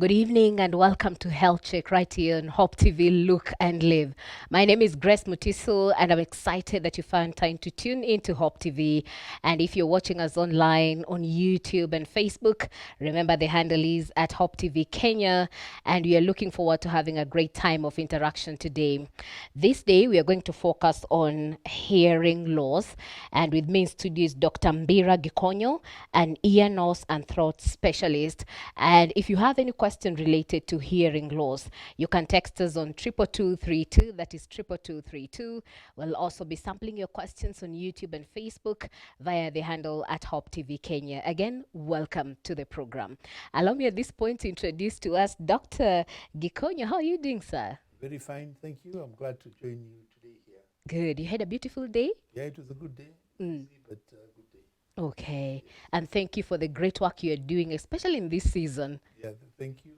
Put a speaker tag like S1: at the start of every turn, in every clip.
S1: Good evening and welcome to Health Check right here on Hope TV. Look and Live. My name is Grace Mutiso and I'm excited that you found time to tune into Hope TV. And if you're watching us online on YouTube and Facebook, remember the handle is at Hope TV Kenya, and we are looking forward to having a great time of interaction today. This day we are going to focus on hearing loss, and with me in studio is Dr. Mbira Gikonyo, an ear, nose and throat specialist. And if you have any question related to hearing loss, you can text us on 22232. That is 22232. We'll also be sampling your questions on YouTube and Facebook via the handle at Hope TV Kenya. Again, welcome to the program. Allow me at this point to introduce to us Dr. Gikonyo. How are you doing, sir?
S2: Very fine, thank you. I'm glad to join you today here.
S1: Good. You had a beautiful day?
S2: Yeah, it was a good day, busy, but good day.
S1: Okay. And thank you for the great work you're doing, especially in this season.
S2: Yeah, thank you.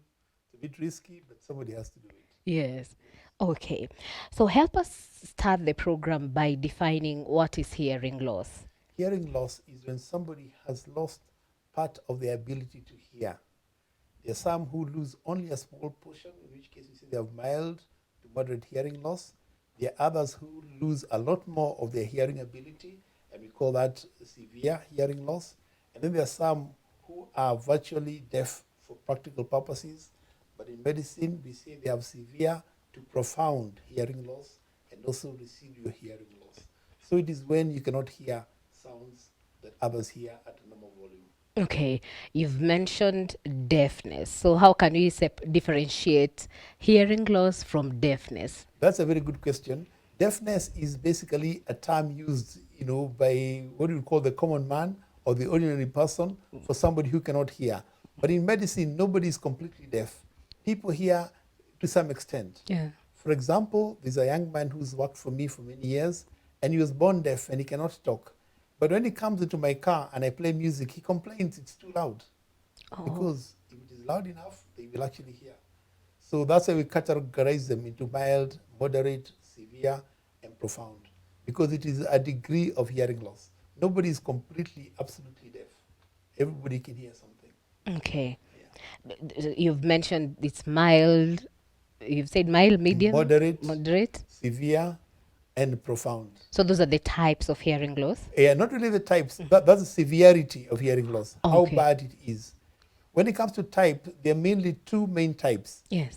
S2: It's a bit risky, but somebody has to do it.
S1: Yes. Okay. So help us start the program by defining what is hearing loss.
S2: Hearing loss is when somebody has lost part of their ability to hear. There are some who lose only a small portion, in which case we say they have mild to moderate hearing loss. There are others who lose a lot more of their hearing ability, and we call that severe hearing loss. And then there are some who are virtually deaf for practical purposes, but in medicine we say they have severe to profound hearing loss and also residual hearing loss. So it is when you cannot hear sounds that others hear at a normal volume.
S1: Okay. You've mentioned deafness. So how can we differentiate hearing loss from deafness?
S2: That's a very good question. Deafness is basically a term used, by what you call the common man or the ordinary person for somebody who cannot hear. But in medicine, nobody is completely deaf. People hear to some extent.
S1: Yeah.
S2: For example, there's a young man who's worked for me for many years, and he was born deaf and he cannot talk. But when he comes into my car and I play music, he complains it's too loud. Because if it is loud enough, they will actually hear. So that's why we categorize them into mild, moderate, severe, and profound, because it is a degree of hearing loss. Nobody is completely, absolutely deaf. Everybody can hear something.
S1: Okay. You've mentioned it's mild. You've said mild, medium, moderate.
S2: Severe, and profound.
S1: So those are the types of hearing loss?
S2: Yeah, not really the types. That's the severity of hearing loss, how
S1: Okay.
S2: bad it is. When it comes to type, there are mainly two main types.
S1: Yes.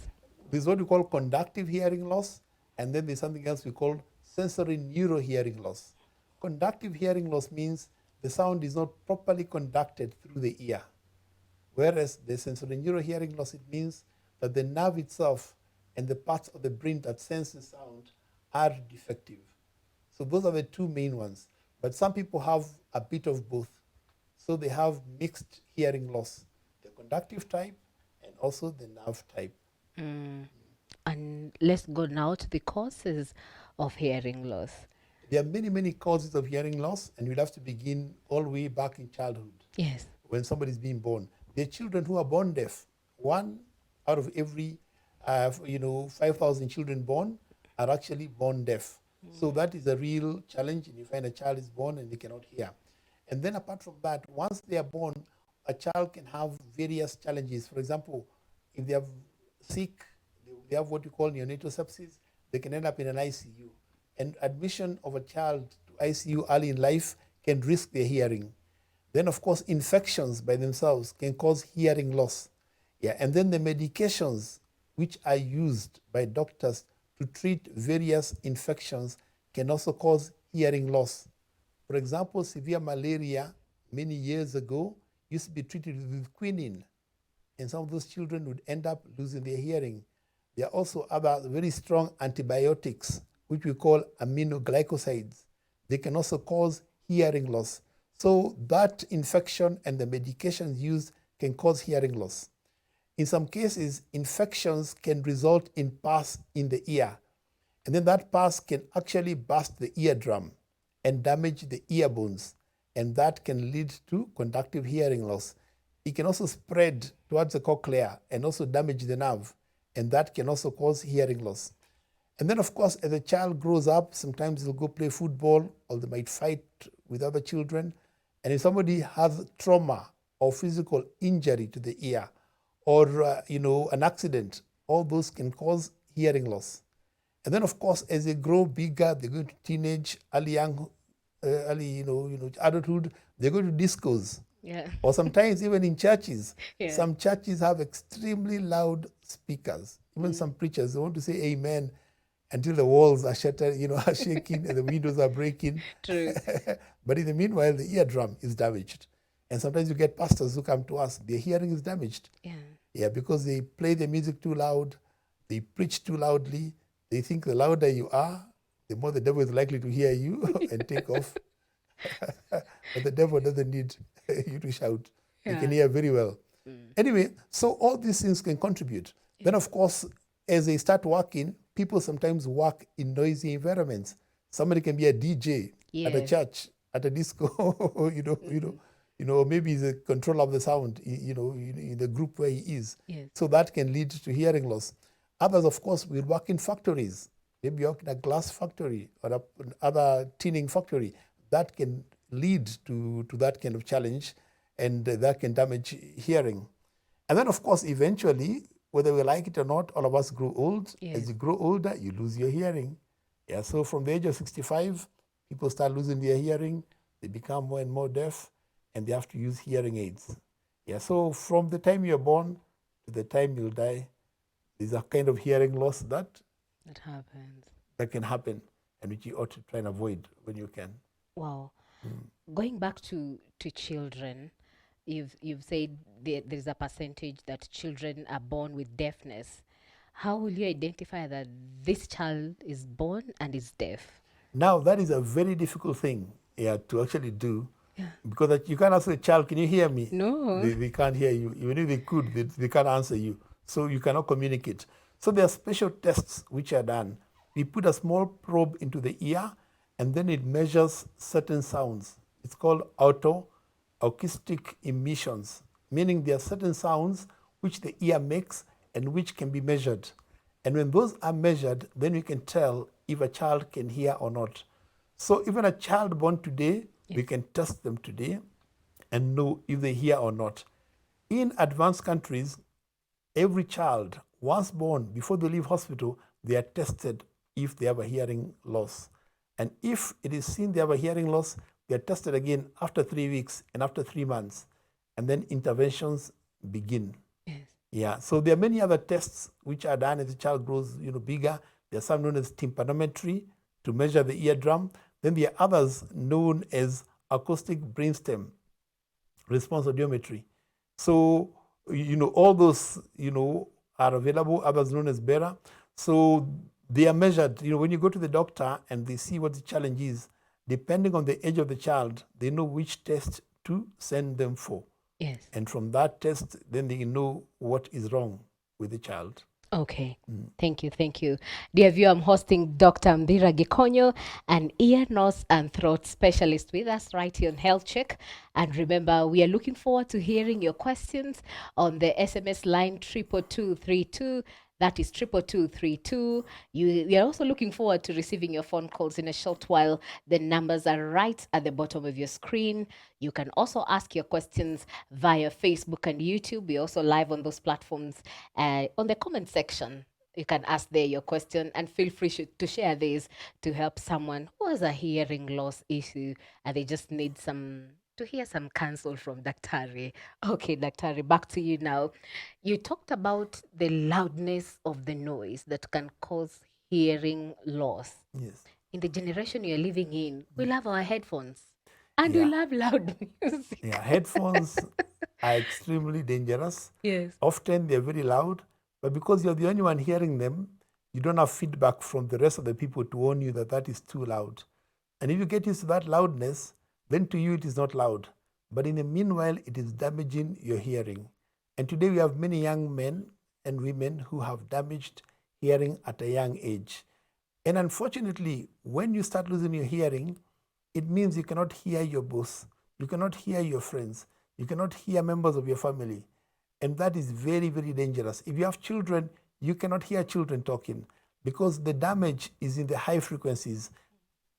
S2: There's what we call conductive hearing loss, and then there's something else we call sensory neuro hearing loss. Conductive hearing loss means the sound is not properly conducted through the ear. Whereas the sensory neuro hearing loss, it means that the nerve itself and the parts of the brain that sense the sound are defective. So those are the two main ones. But some people have a bit of both. So they have mixed hearing loss, the conductive type and also the nerve type.
S1: And let's go now to the causes of hearing loss.
S2: There are many, many causes of hearing loss, and we'll have to begin all the way back in childhood.
S1: Yes.
S2: When somebody is being born. There are children who are born deaf. 1 out of every 5,000 children born are actually born deaf. So that is a real challenge, and you find a child is born and they cannot hear. And then apart from that, once they are born, a child can have various challenges. For example, if they are sick, they have what you call neonatal sepsis, they can end up in an ICU. And admission of a child to ICU early in life can risk their hearing. Then, of course, infections by themselves can cause hearing loss. Yeah, and then the medications which are used by doctors to treat various infections can also cause hearing loss. For example, severe malaria many years ago used to be treated with quinine, and some of those children would end up losing their hearing. There are also other very strong antibiotics, which we call aminoglycosides. They can also cause hearing loss. So that infection and the medications used can cause hearing loss. In some cases, infections can result in pus in the ear. And then that pus can actually burst the eardrum and damage the ear bones. And that can lead to conductive hearing loss. It can also spread towards the cochlea and also damage the nerve. And that can also cause hearing loss. And then, of course, as a child grows up, sometimes they'll go play football or they might fight with other children. And if somebody has trauma or physical injury to the ear, or an accident, all those can cause hearing loss. And then, of course, as they grow bigger, they go to teenage, early adulthood. They go to discos,
S1: Yeah.
S2: or sometimes even in churches.
S1: Yeah.
S2: Some churches have extremely loud speakers. Even some preachers, they want to say amen until the walls are shattered, are shaking and the windows are breaking.
S1: True.
S2: But in the meanwhile, the eardrum is damaged. And sometimes you get pastors who come to us, their hearing is damaged.
S1: Yeah.
S2: Yeah, because they play the music too loud, they preach too loudly. They think the louder you are, the more the devil is likely to hear you and take off. But the devil doesn't need you to shout. He can hear very well. Anyway, so all these things can contribute. Then, of course, as they start working, people sometimes work in noisy environments. Somebody can be a DJ at a
S1: Yes.
S2: church, at a disco, or maybe he's a controller of the sound, in the group where he is.
S1: Yes.
S2: So that can lead to hearing loss. Others, of course, will work in factories. Maybe work in a glass factory or another tinning factory. That can lead to that kind of challenge, and that can damage hearing. And then, of course, eventually, whether we like it or not, all of us grow old.
S1: Yes.
S2: As you grow older, you lose your hearing. Yeah, so from the age of 65, people start losing their hearing. They become more and more deaf, and they have to use hearing aids. Yeah, so from the time you're born to the time you'll die, there's a kind of hearing loss that
S1: happens.
S2: can happen, and which you ought to try and avoid when you can.
S1: Wow. Going back to children, you've said there's a percentage that children are born with deafness. How will you identify that this child is born and is deaf?
S2: Now, that is a very difficult thing, to actually do.
S1: Yeah.
S2: Because you can't ask a child, can you hear me?
S1: No.
S2: They can't hear you. Even if they could, they can't answer you. So you cannot communicate. So there are special tests which are done. We put a small probe into the ear, and then it measures certain sounds. It's called acoustic emissions, meaning there are certain sounds which the ear makes and which can be measured. And when those are measured, then we can tell if a child can hear or not. So even a child born today, we can test them today and know if they hear or not. In advanced countries, every child, once born, before they leave hospital, they are tested if they have a hearing loss. And if it is seen they have a hearing loss, they are tested again after 3 weeks and after 3 months. And then interventions begin.
S1: Yes.
S2: Yeah, so there are many other tests which are done as the child grows, bigger. There are some known as tympanometry to measure the eardrum. Then there are others known as acoustic brainstem response audiometry. So, all those, are available, others known as Mbira. So they are measured, when you go to the doctor and they see what the challenge is, depending on the age of the child, they know which test to send them for.
S1: Yes.
S2: And from that test, then they know what is wrong with the child.
S1: Okay. Thank you. Dear viewer, I'm hosting Dr. Mbira Gikonyo, an ear, nose, and throat specialist with us right here on Health Check. And remember, we are looking forward to hearing your questions on the SMS line 22232. That is 22232. We are also looking forward to receiving your phone calls in a short while. The numbers are right at the bottom of your screen. You can also ask your questions via Facebook and YouTube. We're also live on those platforms. On the comment section, you can ask there your question, and feel free to share this to help someone who has a hearing loss issue and they just need to hear some counsel from Daktari. Okay, Daktari, back to you now. You talked about the loudness of the noise that can cause hearing loss.
S2: Yes.
S1: In the generation you're living in, we love our headphones and
S2: Yeah.
S1: we love loud music.
S2: Yeah, headphones are extremely dangerous.
S1: Yes.
S2: Often they're very loud, but because you're the only one hearing them, you don't have feedback from the rest of the people to warn you that that is too loud. And if you get used to that loudness, then to you it is not loud. But in the meanwhile, it is damaging your hearing. And today we have many young men and women who have damaged hearing at a young age. And unfortunately, when you start losing your hearing, it means you cannot hear your boss, you cannot hear your friends, you cannot hear members of your family. And that is very, very dangerous. If you have children, you cannot hear children talking because the damage is in the high frequencies,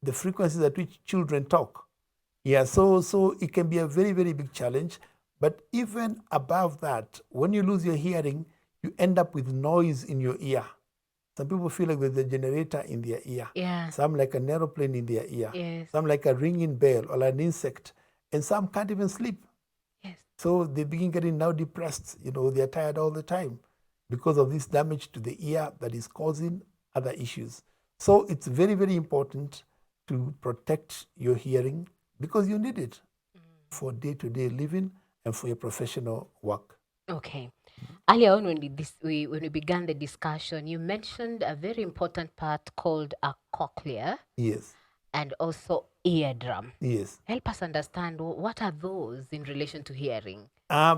S2: the frequencies at which children talk. Yeah, so it can be a very, very big challenge. But even above that, when you lose your hearing, you end up with noise in your ear. Some people feel like there's a generator in their ear.
S1: Yeah.
S2: Some like an aeroplane in their ear.
S1: Yes.
S2: Some like a ringing bell or an insect. And some can't even sleep.
S1: Yes.
S2: So they begin getting now depressed. They're tired all the time because of this damage to the ear that is causing other issues. So it's very, very important to protect your hearing because you need it for day-to-day living and for your professional work.
S1: Okay. Earlier on, when we began the discussion, you mentioned a very important part called a cochlea
S2: Yes,
S1: and also eardrum.
S2: yes.
S1: Help us understand what are those in relation to hearing?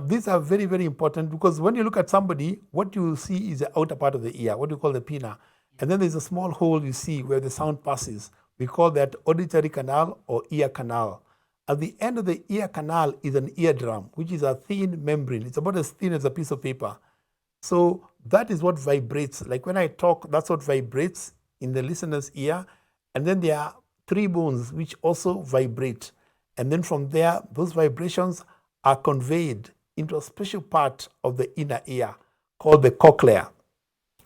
S2: These are very, very important because when you look at somebody, what you see is the outer part of the ear, what you call the pinna. And then there's a small hole you see where the sound passes. We call that auditory canal or ear canal. At the end of the ear canal is an eardrum, which is a thin membrane. It's about as thin as a piece of paper. So that is what vibrates. Like when I talk, that's what vibrates in the listener's ear. And then there are three bones which also vibrate. And then from there, those vibrations are conveyed into a special part of the inner ear called the cochlea.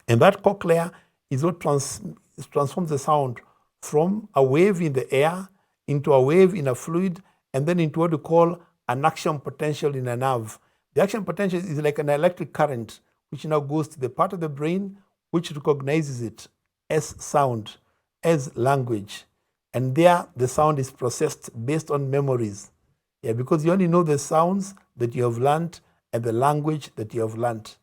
S2: And that cochlea is what transforms the sound from a wave in the air into a wave in a fluid and then into what we call an action potential in a nerve. The action potential is like an electric current which now goes to the part of the brain which recognizes it as sound, as language. And there the sound is processed based on memories. Yeah, because you only know the sounds that you have learned and the language that you have learned.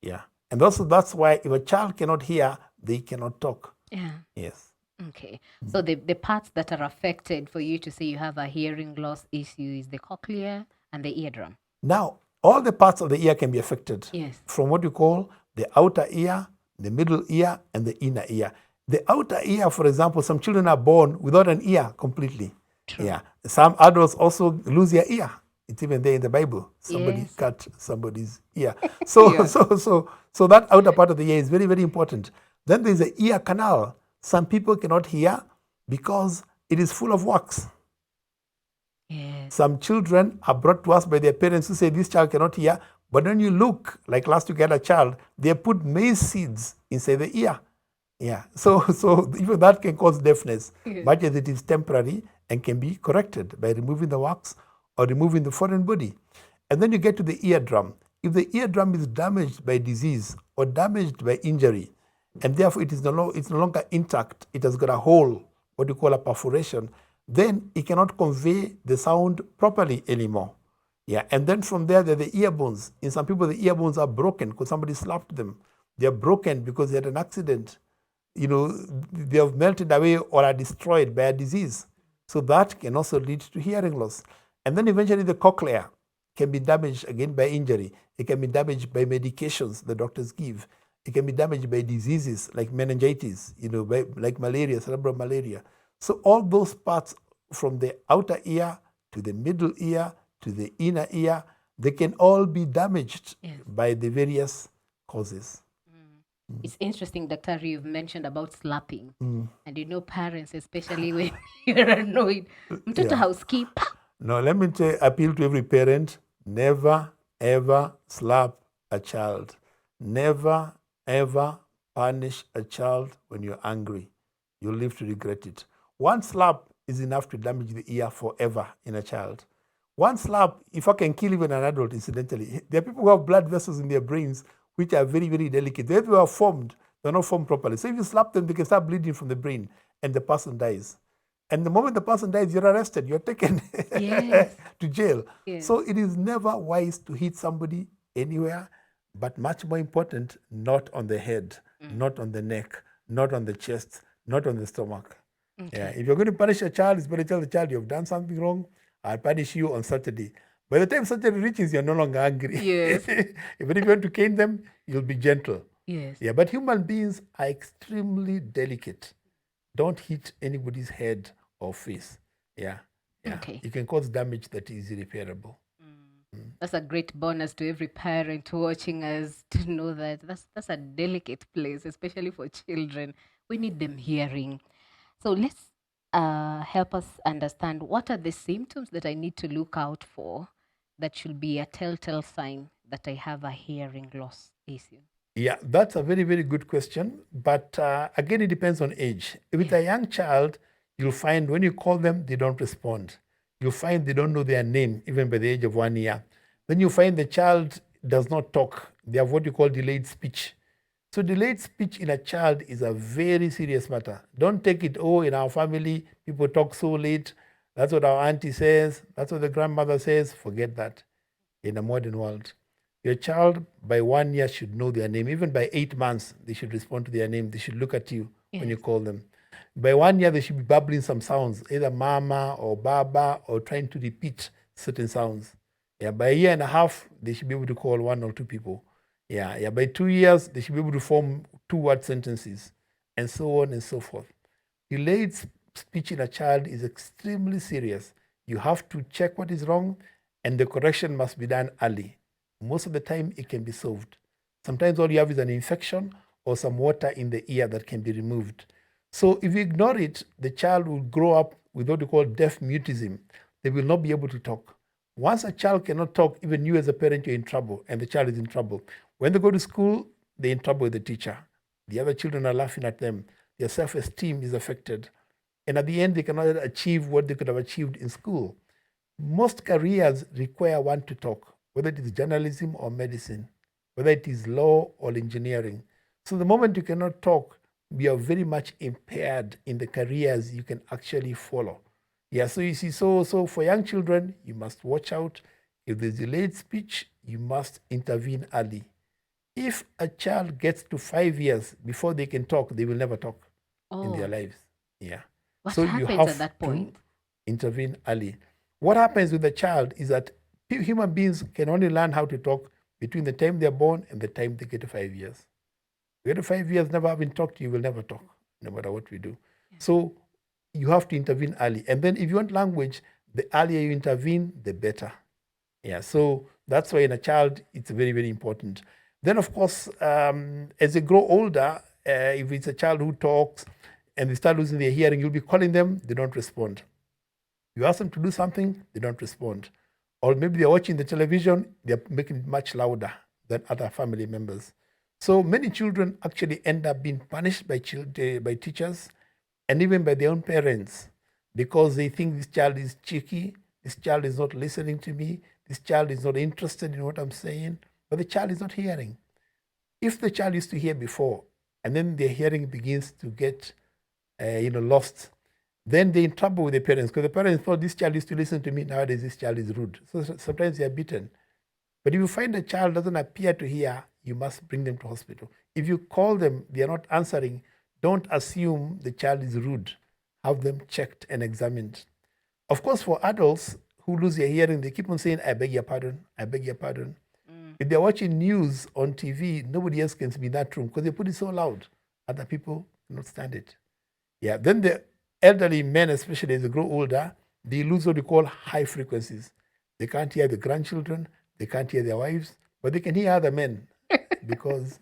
S2: Yeah. And also that's why if a child cannot hear, they cannot talk.
S1: Yeah.
S2: Yes.
S1: Okay. So the parts that are affected for you to say you have a hearing loss issue is the cochlea and the eardrum.
S2: Now, all the parts of the ear can be affected.
S1: Yes.
S2: From what you call the outer ear, the middle ear, and the inner ear. The outer ear, for example, some children are born without an ear completely.
S1: True.
S2: Yeah. Some adults also lose their ear. It's even there in the Bible. Somebody
S1: Yes.
S2: cut somebody's ear. So,
S1: Yeah.
S2: so that outer part of the ear is very, very important. Then there's the ear canal. Some people cannot hear because it is full of wax.
S1: Yes.
S2: Some children are brought to us by their parents who say this child cannot hear. But when you look, like last week I had a child, they put maize seeds inside the ear. Yeah. So even that can cause deafness, much as it is temporary and can be corrected by removing the wax or removing the foreign body. And then you get to the eardrum. If the eardrum is damaged by disease or damaged by injury, and therefore it's no longer intact, it has got a hole, what you call a perforation, then it cannot convey the sound properly anymore. Yeah, and then from there, there are the ear bones. In some people, the ear bones are broken because somebody slapped them. They are broken because they had an accident. They have melted away or are destroyed by a disease. So that can also lead to hearing loss. And then eventually the cochlea can be damaged again by injury. It can be damaged by medications the doctors give. It can be damaged by diseases like meningitis, like malaria, cerebral malaria. So all those parts from the outer ear to the middle ear to the inner ear, they can all be damaged by the various causes.
S1: It's interesting, Dr. You've mentioned about slapping. And parents, especially when you're annoyed. Mtoto housekeeper.
S2: No, let me appeal to every parent, never, ever slap a child. Never, ever punish a child when you're angry. You'll live to regret it. One slap is enough to damage the ear forever in a child. One slap, if I can kill even an adult, incidentally. There are people who have blood vessels in their brains which are very, very delicate. They are formed, they're not formed properly. So if you slap them, they can start bleeding from the brain and the person dies. And the moment the person dies, you're arrested, you're taken to jail.
S1: Yes.
S2: So it is never wise to hit somebody anywhere, but much more important, not on the head, not on the neck, not on the chest, not on the stomach. Yeah. If you're going to punish a child, it's better tell the child you've done something wrong. I'll punish you on Saturday. By the time Saturday reaches, you're no longer angry.
S1: Yes.
S2: Even if you want to cane them, you'll be gentle.
S1: Yes.
S2: Yeah, but human beings are extremely delicate. Don't hit anybody's head or face. Yeah.
S1: Okay.
S2: You can cause damage that is irreparable.
S1: That's a great bonus to every parent watching us to know that that's a delicate place, especially for children. We need them hearing. So let's help us understand what are the symptoms that I need to look out for that should be a telltale sign that I have a hearing loss issue?
S2: Yeah, that's a very, very good question. But again, it depends on age. With a young child, you'll find when you call them, they don't respond. You'll find they don't know their name, even by the age of 1 year. Then you find the child does not talk. They have what you call delayed speech. So delayed speech in a child is a very serious matter. Don't take it, oh, in our family, people talk so late. That's what our auntie says. That's what the grandmother says. Forget that. In a modern world, your child by 1 year should know their name. Even by 8 months, they should respond to their name. They should look at you when you call them. By 1 year, they should be babbling some sounds, either mama or baba, or trying to repeat certain sounds. Yeah, by a year and a half, they should be able to call one or two people. Yeah. By 2 years, they should be able to form two-word sentences, and so on and so forth. Delayed speech in a child is extremely serious. You have to check what is wrong, and the correction must be done early. Most of the time, it can be solved. Sometimes all you have is an infection or some water in the ear that can be removed. So if you ignore it, the child will grow up with what we call deaf mutism. They will not be able to talk. Once a child cannot talk, even you as a parent, you're in trouble, and the child is in trouble. When they go to school, they're in trouble with the teacher. The other children are laughing at them. Their self-esteem is affected. And at the end, they cannot achieve what they could have achieved in school. Most careers require one to talk, whether it is journalism or medicine, whether it is law or engineering. So the moment you cannot talk, you are very much impaired in the careers you can actually follow. Yeah, so you see, so for young children, you must watch out. If there's delayed speech, you must intervene early. If a child gets to 5 years before they can talk, they will never talk in their lives. Yeah.
S1: What
S2: So you
S1: happens
S2: have
S1: at that point?
S2: to intervene early. What happens with the child is that human beings can only learn how to talk between the time they're born and the time they get to 5 years. You get to 5 years, never having talked, you will never talk, no matter what we do. So you have to intervene early. And then if you want language, the earlier you intervene, the better. Yeah, so that's why in a child, it's very, very important. Then, of course, as they grow older, if it's a child who talks and they start losing their hearing, you'll be calling them, they don't respond. You ask them to do something, they don't respond. Or maybe they're watching the television, they're making it much louder than other family members. So many children actually end up being punished by teachers and even by their own parents because they think this child is cheeky, this child is not listening to me, this child is not interested in what I'm saying, but the child is not hearing. If the child used to hear before and then their hearing begins to get lost, then they're in trouble with the parents because the parents thought this child used to listen to me, nowadays this child is rude. So sometimes they are beaten. But if you find a child doesn't appear to hear, you must bring them to hospital. If you call them, they are not answering, don't assume the child is rude. Have them checked and examined. Of course, for adults who lose their hearing, they keep on saying, I beg your pardon, I beg your pardon. If they're watching news on TV, nobody else can be in that room because they put it so loud. Other people cannot stand it. Yeah, then the elderly men, especially as they grow older, they lose what we call high frequencies. They can't hear the grandchildren, they can't hear their wives, but they can hear other men because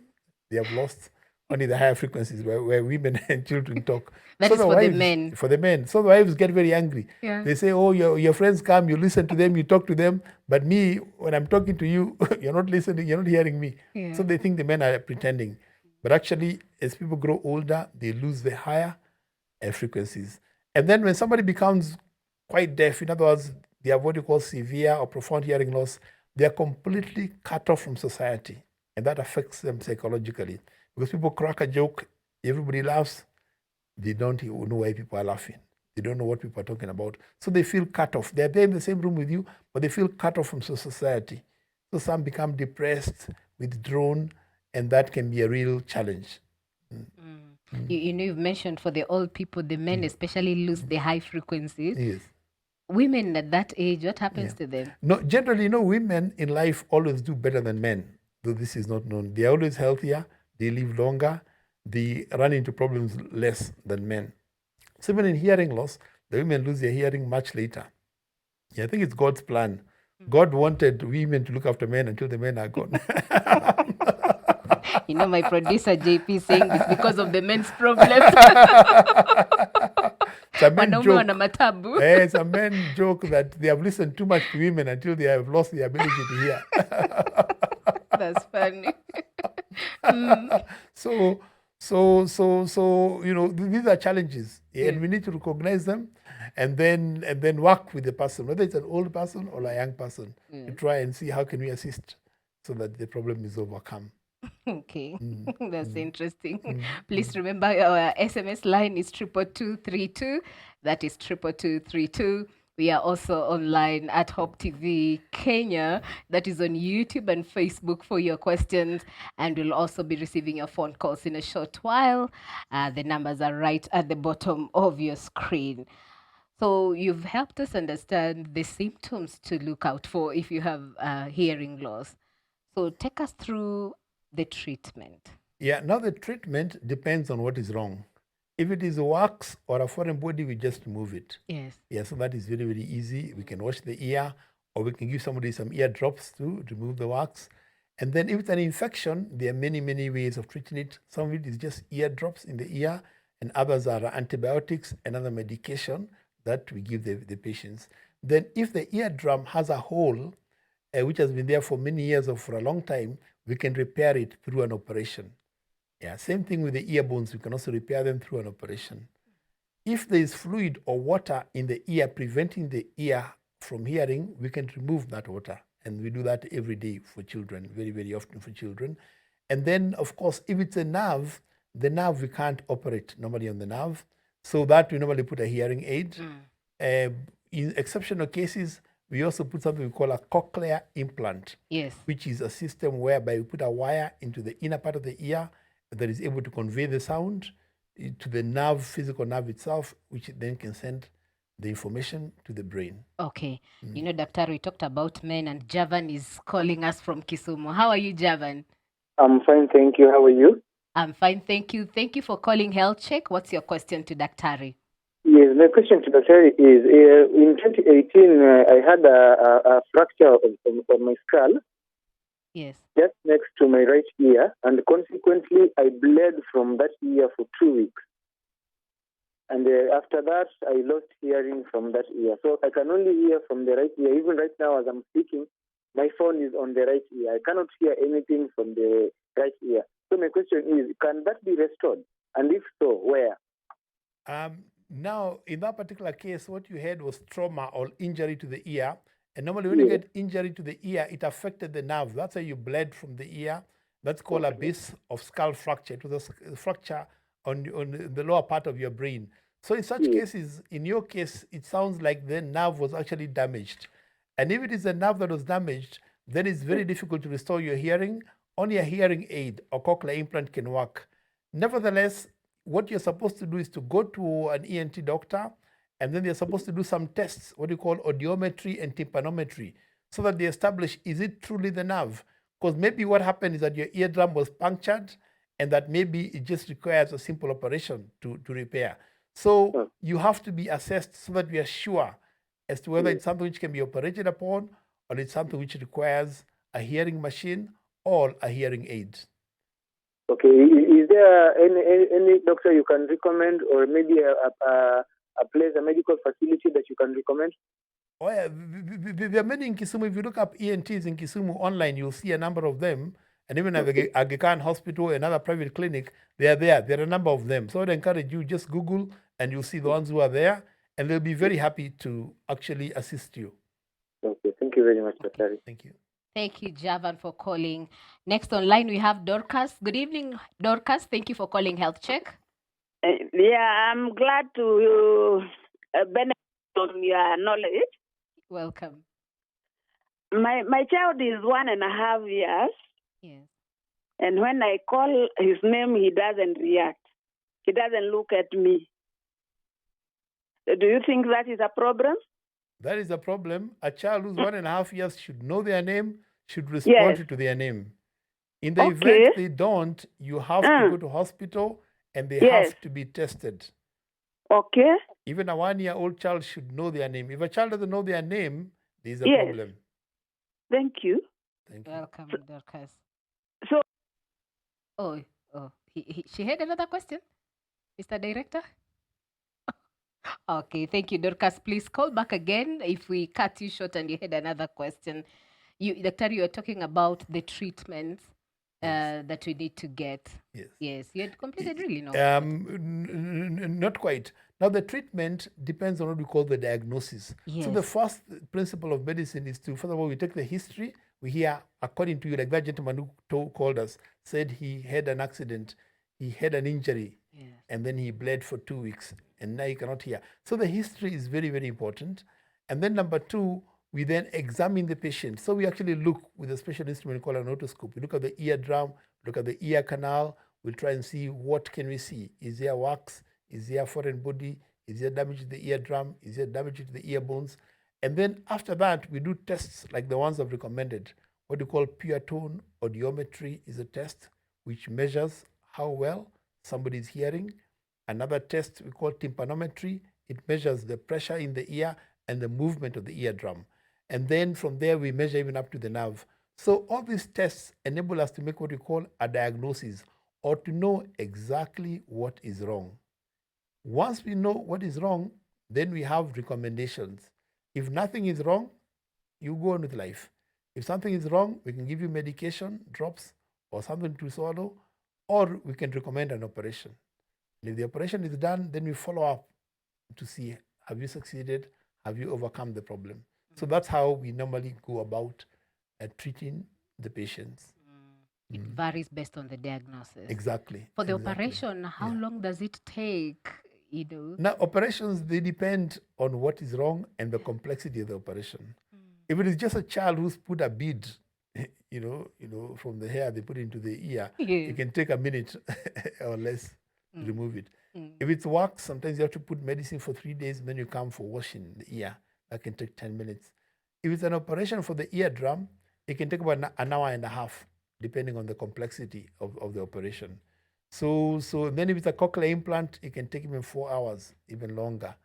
S2: they have lost only the higher frequencies where women and children talk.
S1: That is for the men.
S2: For the men. So the wives get very angry.
S1: Yeah.
S2: They say, oh, your friends come, you listen to them, you talk to them, but me, when I'm talking to you, you're not listening, you're not hearing me.
S1: Yeah.
S2: So they think the men are pretending. But actually, as people grow older, they lose the higher frequencies. And then when somebody becomes quite deaf, in other words, they have what you call severe or profound hearing loss, they are completely cut off from society. And that affects them psychologically. Because people crack a joke, everybody laughs, they don't know why people are laughing. They don't know what people are talking about. So they feel cut off. They're there in the same room with you, but they feel cut off from society. So some become depressed, withdrawn, and that can be a real challenge.
S1: You've mentioned for the old people, the men especially lose the high frequencies.
S2: Yes.
S1: Women at that age, what happens to them?
S2: No, generally, women in life always do better than men, though this is not known. They're always healthier, they live longer, they run into problems less than men. So even in hearing loss, the women lose their hearing much later. Yeah, I think it's God's plan. God wanted women to look after men until the men are gone.
S1: My producer JP saying this because of the men's problems.
S2: it's a man
S1: Wanaume wana
S2: joke.
S1: matabu.
S2: It's a man joke that they have listened too much to women until they have lost the ability to hear.
S1: That's funny.
S2: So, these are challenges, and we need to recognize them, and then work with the person, whether it's an old person or a young person, to try and see how can we assist so that the problem is overcome.
S1: Okay, that's interesting. Please remember our SMS line is 22232. That is 22232. We are also online at Hope TV Kenya. That is on YouTube and Facebook for your questions. And we'll also be receiving your phone calls in a short while. The numbers are right at the bottom of your screen. So you've helped us understand the symptoms to look out for if you have hearing loss. So take us through the treatment.
S2: Yeah, now the treatment depends on what is wrong. If it is a wax or a foreign body, we just remove it.
S1: Yes.
S2: Yeah, so that is very, very easy. We can wash the ear, or we can give somebody some ear drops to remove the wax. And then if it's an infection, there are many, many ways of treating it. Some of it is just ear drops in the ear, and others are antibiotics and other medication that we give the patients. Then if the eardrum has a hole, which has been there for many years or for a long time, we can repair it through an operation. Yeah, same thing with the ear bones. We can also repair them through an operation. If there is fluid or water in the ear preventing the ear from hearing, we can remove that water. And we do that every day for children, very, very often for children. And then, of course, if it's a nerve, the nerve, we can't operate normally on the nerve. So that we normally put a hearing aid. In exceptional cases, we also put something we call a cochlear implant.
S1: Yes.
S2: Which is a system whereby we put a wire into the inner part of the ear that is able to convey the sound to the nerve, physical nerve itself, which then can send the information to the brain.
S1: Okay. You know, Doctor, we talked about men, and Javan is calling us from Kisumu. How are you, Javan?
S3: I'm fine, thank you. How are you?
S1: I'm fine, thank you. Thank you for calling Health Check. What's your question to Daktari?
S3: Yes, my question to Daktari is, in 2018, I had a fracture on my skull.
S1: Yes.
S3: Just next to my right ear, and consequently, I bled from that ear for 2 weeks. And after that, I lost hearing from that ear. So I can only hear from the right ear. Even right now, as I'm speaking, my phone is on the right ear. I cannot hear anything from the right ear. So my question is, can that be restored? And if so, where?
S2: Now, in that particular case, what you had was trauma or injury to the ear. And normally when you get injury to the ear, it affected the nerve. That's why you bled from the ear. That's called a base of skull fracture. It was a fracture on the lower part of your brain. So in such cases, in your case, it sounds like the nerve was actually damaged. And if it is a nerve that was damaged, then it's very difficult to restore your hearing. Only a hearing aid or cochlear implant can work. Nevertheless, what you're supposed to do is to go to an ENT doctor, and then they're supposed to do some tests, what you call audiometry and tympanometry, so that they establish, is it truly the nerve? Because maybe what happened is that your eardrum was punctured, and that maybe it just requires a simple operation to repair. So you have to be assessed so that we are sure as to whether it's something which can be operated upon, or it's something which requires a hearing machine or a hearing aid.
S3: Okay. Is there any doctor you can recommend, or maybe a place, a medical facility that you can recommend?
S2: Oh, yeah. There are many in Kisumu. If you look up ENTs in Kisumu online, you'll see a number of them. And even at the Aga Khan Hospital, another private clinic, they are there. There are a number of them. So I'd encourage you, just Google and you'll see the ones who are there. And they'll be very happy to actually assist you.
S3: Okay. Thank you very much, Dr.
S2: Thank you.
S1: Thank you, Javan, for calling. Next online, we have Dorcas. Good evening, Dorcas. Thank you for calling Health Check.
S4: Yeah, I'm glad to benefit from your knowledge.
S1: Welcome.
S4: My child is 1.5 years.
S1: Yes.
S4: And when I call his name, he doesn't react. He doesn't look at me. Do you think that is a problem?
S2: That is a problem. A child who's 1.5 years should know their name, should respond to their name. In the event they don't, you have to go to hospital and they have to be tested.
S4: Okay.
S2: Even a 1-year-old child should know their name. If a child doesn't know their name, there's a problem.
S4: Thank you.
S2: Thank you.
S1: Welcome, Dorcas.
S4: So,
S1: she had another question, Mr. Director. Okay, thank you, Dorcas. Please call back again if we cut you short and you had another question. Doctor, you were talking about the treatments that we need to get.
S2: Yes.
S1: Yes, you had completed really no.
S2: Not quite. Now, the treatment depends on what we call the diagnosis. So, the
S1: Yes.
S2: first principle of medicine is to, first of all, we take the history. We hear, according to you, like that gentleman who called us, said he had an accident, he had an injury,
S1: Yes.
S2: and then he bled for 2 weeks, and now he cannot hear. So, the history is very, very important. And then, number two, we then examine the patient. So, we actually look with a special instrument called an otoscope. We look at the eardrum, look at the ear canal. We'll try and see what can we see. Is there wax? Is there foreign body? Is there damage to the eardrum? Is there damage to the ear bones? And then after that, we do tests like the ones I've recommended. What you call pure tone audiometry is a test which measures how well somebody is hearing. Another test we call tympanometry. It measures the pressure in the ear and the movement of the eardrum. And then from there, we measure even up to the nerve. So all these tests enable us to make what we call a diagnosis, or to know exactly what is wrong. Once we know what is wrong, then we have recommendations. If nothing is wrong, you go on with life. If something is wrong, we can give you medication, drops, or something to swallow, or we can recommend an operation. And if the operation is done, then we follow up to see, have you succeeded? Have you overcome the problem? So that's how we normally go about treating the patients.
S1: It varies based on the diagnosis.
S2: Exactly.
S1: For the
S2: exactly.
S1: operation, how long does it take? You know.
S2: Now, operations, they depend on what is wrong and the complexity of the operation. If it is just a child who's put a bead, from the hair they put into the ear,
S1: Yes.
S2: it can take a minute or less to remove it. If it's wax, sometimes you have to put medicine for 3 days, then you come for washing the ear. That can take 10 minutes. If it's an operation for the eardrum, it can take about an hour and a half, depending on the complexity of the operation. So then if it's a cochlear implant, it can take even 4 hours, even longer.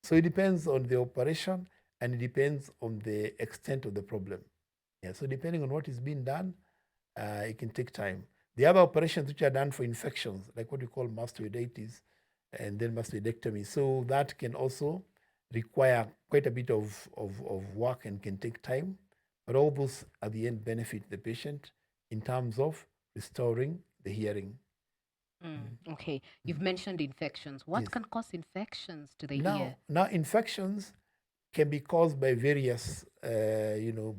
S2: So it depends on the operation, and it depends on the extent of the problem. Yeah, so depending on what is being done, it can take time. The other operations which are done for infections, like what we call mastoiditis and then mastoidectomy, so that can also require quite a bit of work and can take time. But all those at the end benefit the patient in terms of restoring the hearing.
S1: Okay, you've mentioned infections. What
S2: Yes.
S1: can cause infections to the ear?
S2: Now infections can be caused by various,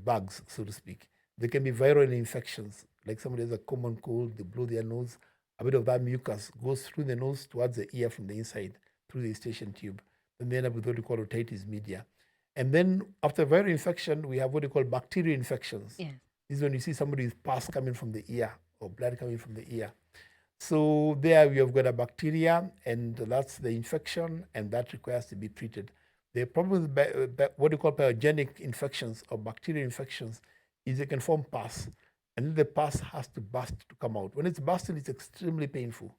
S2: bugs, so to speak. They can be viral infections, like somebody has a common cold, they blow their nose, a bit of that mucus goes through the nose towards the ear from the inside, through the eustachian tube. Then they end up with what we call otitis media. And then after viral infection, we have what we call bacterial infections.
S1: Yes.
S2: This is when you see somebody with pus coming from the ear or blood coming from the ear. So there we have got a bacteria, and that's the infection, and that requires to be treated. The problem with what we call pyogenic infections or bacterial infections is they can form pus, and the pus has to burst to come out. When it's bursting, it's extremely painful,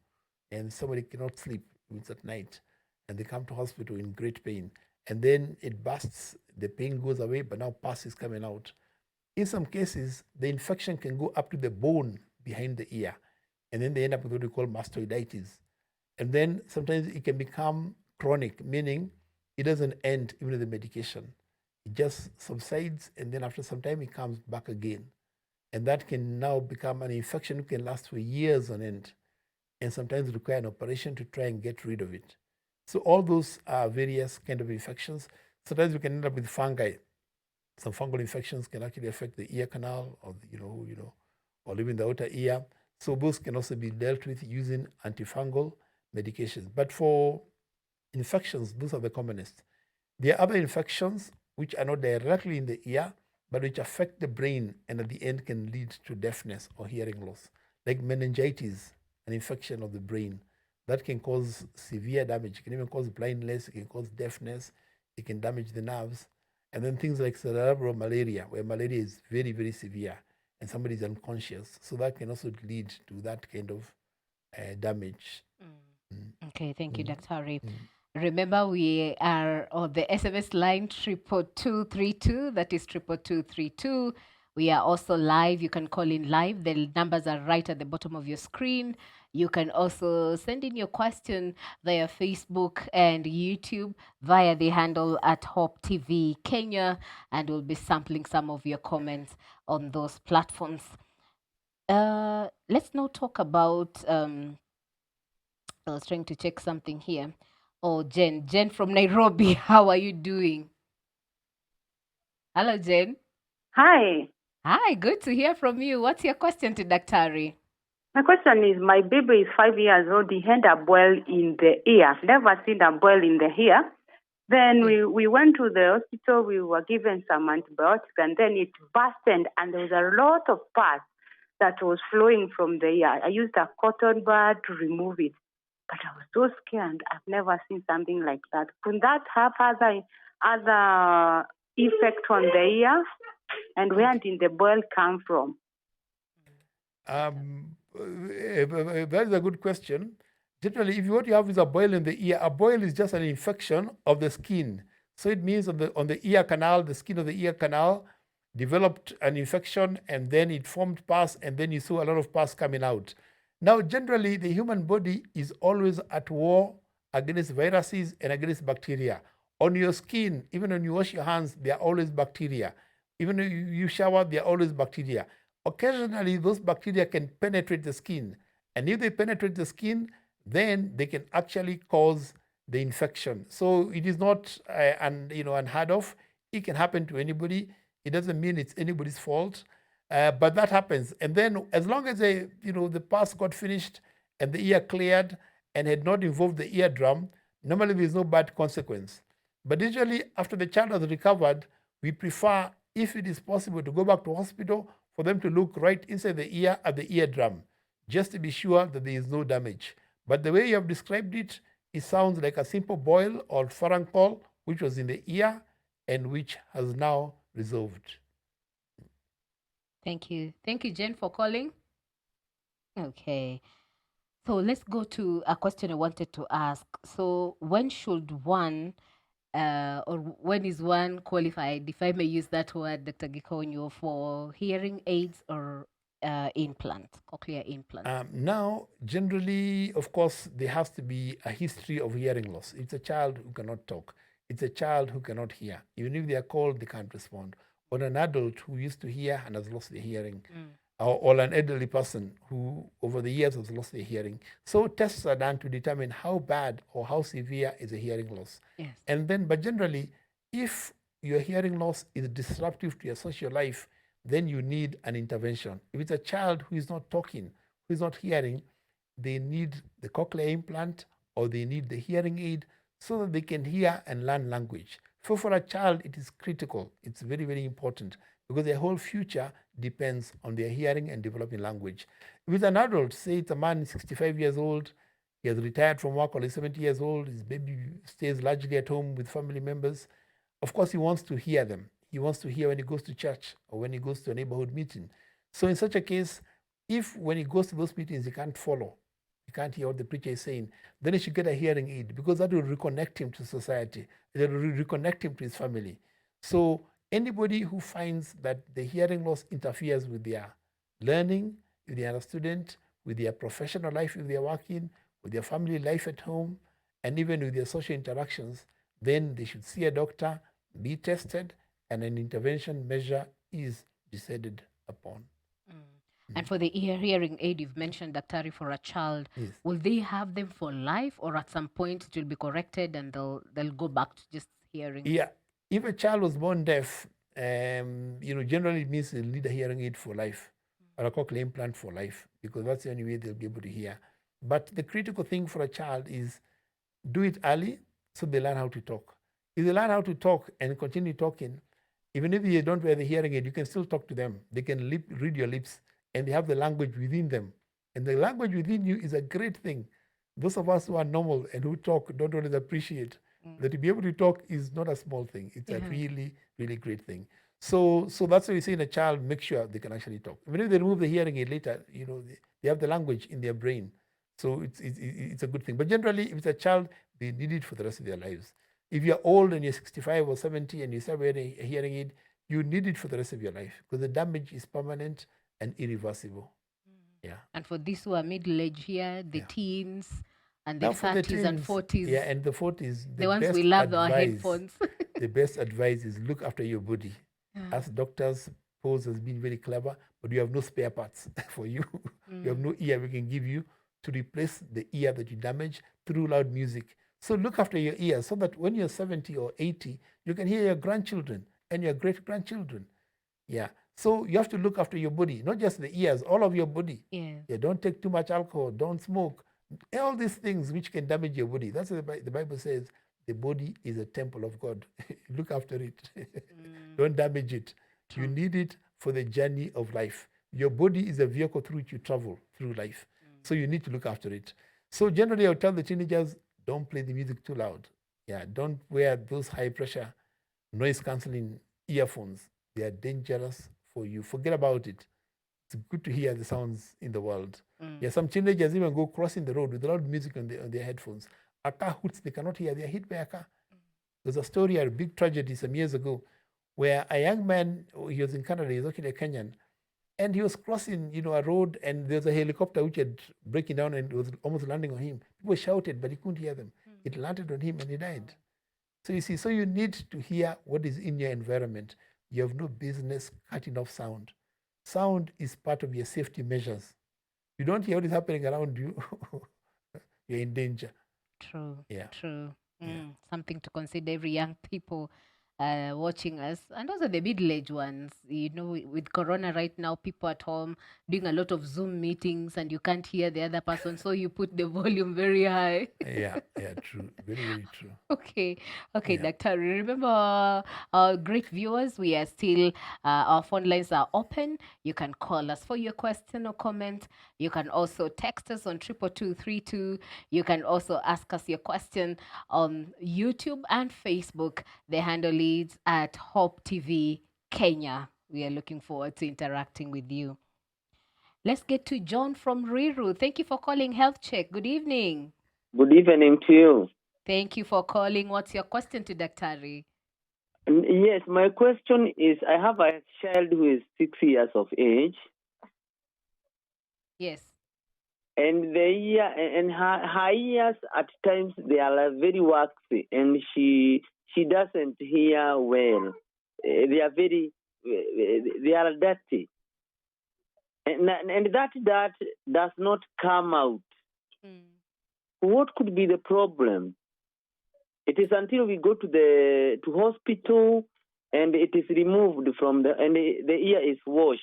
S2: and somebody cannot sleep when it's at night, and they come to hospital in great pain. And then it bursts, the pain goes away, but now pus is coming out. In some cases, the infection can go up to the bone behind the ear, and then they end up with what we call mastoiditis. And then sometimes it can become chronic, meaning it doesn't end even with the medication. It just subsides, and then after some time, it comes back again. And that can now become an infection that can last for years on end, and sometimes require an operation to try and get rid of it. So all those are various kind of infections. Sometimes we can end up with fungi. Some fungal infections can actually affect the ear canal, or or even the outer ear. So those can also be dealt with using antifungal medications. But for infections, those are the commonest. There are other infections which are not directly in the ear, but which affect the brain and at the end can lead to deafness or hearing loss, like meningitis, an infection of the brain. That can cause severe damage. It can even cause blindness, it can cause deafness, it can damage the nerves. And then things like cerebral malaria, where malaria is very, very severe and somebody is unconscious. So that can also lead to that kind of damage.
S1: Okay, thank you, Dr. Hari. Remember, we are on the SMS line 22232. That is 22232. We are also live. You can call in live. The numbers are right at the bottom of your screen. You can also send in your question via Facebook and YouTube via the handle at Hope TV Kenya, and we'll be sampling some of your comments on those platforms. Let's now talk about. I was trying to check something here. Oh, Jen from Nairobi. How are you doing? Hello, Jen.
S5: Hi.
S1: Hi, good to hear from you. What's your question to Daktari?
S5: My question is, my baby is 5 years old. He had a boil in the ear. Never seen a boil in the ear. Then we went to the hospital. We were given some antibiotics, and then it busted, and there was a lot of pus that was flowing from the ear. I used a cotton bud to remove it, but I was so scared. I've never seen something like that. Could that have other effect on the ear? And where did the boil come from?
S2: That is a good question. Generally, if what you have is a boil in the ear, a boil is just an infection of the skin. So it means on the ear canal, the skin of the ear canal developed an infection, and then it formed pus, and then you saw a lot of pus coming out. Now, generally, the human body is always at war against viruses and against bacteria. On your skin, even when you wash your hands, there are always bacteria. Even when you shower, there are always bacteria. Occasionally, those bacteria can penetrate the skin. And if they penetrate the skin, then they can actually cause the infection. So it is not unheard of. It can happen to anybody. It doesn't mean it's anybody's fault. But that happens. And then as long as the pus got finished and the ear cleared and had not involved the eardrum, normally there's no bad consequence. But usually after the child has recovered, we prefer, if it is possible, to go back to hospital for them to look right inside the ear at the eardrum, just to be sure that there is no damage. But the way you have described it, it sounds like a simple boil or furuncle, which was in the ear and which has now resolved.
S1: Thank you. Thank you, Jen, for calling. Okay. So let's go to a question I wanted to ask. So when should one or when is one qualified, if I may use that word, Dr. Gikonyo, for hearing aids or implants, cochlear implants?
S2: Now, generally, of course, there has to be a history of hearing loss. It's a child who cannot talk. It's a child who cannot hear. Even if they are called, they can't respond. Or an adult who used to hear and has lost their hearing. Or an elderly person who over the years has lost their hearing. So tests are done to determine how bad or how severe is a hearing loss.
S1: Yes.
S2: And then, but generally, if your hearing loss is disruptive to your social life, then you need an intervention. If it's a child who is not talking, who is not hearing, they need the cochlear implant or they need the hearing aid so that they can hear and learn language. For a child, it is critical. It's very, very important because their whole future depends on their hearing and developing language. With an adult, say it's a man 65 years old, he has retired from work or he's 70 years old, his baby stays largely at home with family members. Of course, he wants to hear them. He wants to hear when he goes to church or when he goes to a neighborhood meeting. So in such a case, if when he goes to those meetings, he can't follow, he can't hear what the preacher is saying, then he should get a hearing aid because that will reconnect him to society. It will reconnect him to his family. So anybody who finds that the hearing loss interferes with their learning, if they are a student, with their professional life if they are working, with their family life at home, and even with their social interactions, then they should see a doctor, be tested, and an intervention measure is decided upon.
S1: And for the hearing aid you've mentioned, Daktari, for a child,
S2: Yes.
S1: will they have them for life, or at some point it will be corrected and they'll go back to just hearing?
S2: Yeah, if a child was born deaf, generally it means they'll need a hearing aid for life or a cochlear implant for life because that's the only way they'll be able to hear. But the critical thing for a child is do it early so they learn how to talk. If they learn how to talk and continue talking, even if you don't wear the hearing aid, you can still talk to them. They can read your lips and they have the language within them. And the language within you is a great thing. Those of us who are normal and who talk don't always appreciate that to be able to talk is not a small thing. It's a really, really great thing. So that's why we say in a child, make sure they can actually talk. Even if they remove the hearing aid later, they have the language in their brain. So it's a good thing. But generally, if it's a child, they need it for the rest of their lives. If you're old and you're 65 or 70 and you start wearing a hearing aid, you need it for the rest of your life because the damage is permanent and irreversible. Yeah.
S1: And for these who are middle-aged here, the teens and the
S2: Now for the
S1: 30s and
S2: teens,
S1: 40s,
S2: yeah, and the 40s,
S1: the ones we love our headphones.
S2: the best advice is look after your body. As doctors, Pose has been very clever, but you have no spare parts for you. You have no ear we can give you to replace the ear that you damage through loud music. So look after your ears so that when you're 70 or 80, you can hear your grandchildren and your great-grandchildren. Yeah. So you have to look after your body, not just the ears, all of your body.
S1: Yeah.
S2: Yeah, don't take too much alcohol, don't smoke. All these things which can damage your body. That's what the Bible says. The body is a temple of God. Look after it. Don't damage it. You need it for the journey of life. Your body is a vehicle through which you travel through life. So you need to look after it. So generally, I'll tell the teenagers, don't play the music too loud. Yeah, don't wear those high pressure noise cancelling earphones. They are dangerous for you. Forget about it. It's good to hear the sounds in the world. Yeah, some teenagers even go crossing the road with loud music on their headphones. A car hoots, they cannot hear. They are hit by a car. There's a story, a big tragedy some years ago, where a young man, he was in Canada, he was actually a Kenyan, and he was crossing, a road, and there was a helicopter which had breaking down and was almost landing on him. People shouted, but he couldn't hear them. It landed on him and he died. So you see, so you need to hear what is in your environment. You have no business cutting off sound. Sound is part of your safety measures. You don't hear what is happening around you, you're in danger.
S1: True.
S2: Yeah.
S1: True. Something to consider, every young people watching us, and also the middle-aged ones. With Corona right now, people at home doing a lot of Zoom meetings, and you can't hear the other person, so you put the volume very high.
S2: Yeah, true. Very, very true.
S1: Okay,
S2: Yeah.
S1: Doctor. Remember, our great viewers, we are still, our phone lines are open. You can call us for your question or comment. You can also text us on 22232. You can also ask us your question on YouTube and Facebook. The handle is at Hope TV Kenya. We are looking forward to interacting with you. Let's get to John from Riru. Thank you for calling Health Check. Good evening.
S6: Good evening to you.
S1: Thank you for calling. What's your question to Daktari?
S6: Yes, my question is, I have a child who is 6 years of age.
S1: Yes.
S6: And her ears at times they are very waxy, and she doesn't hear well. They are dirty, and that does not come out. What could be the problem? It is until we go to hospital and it is removed from and the ear is washed.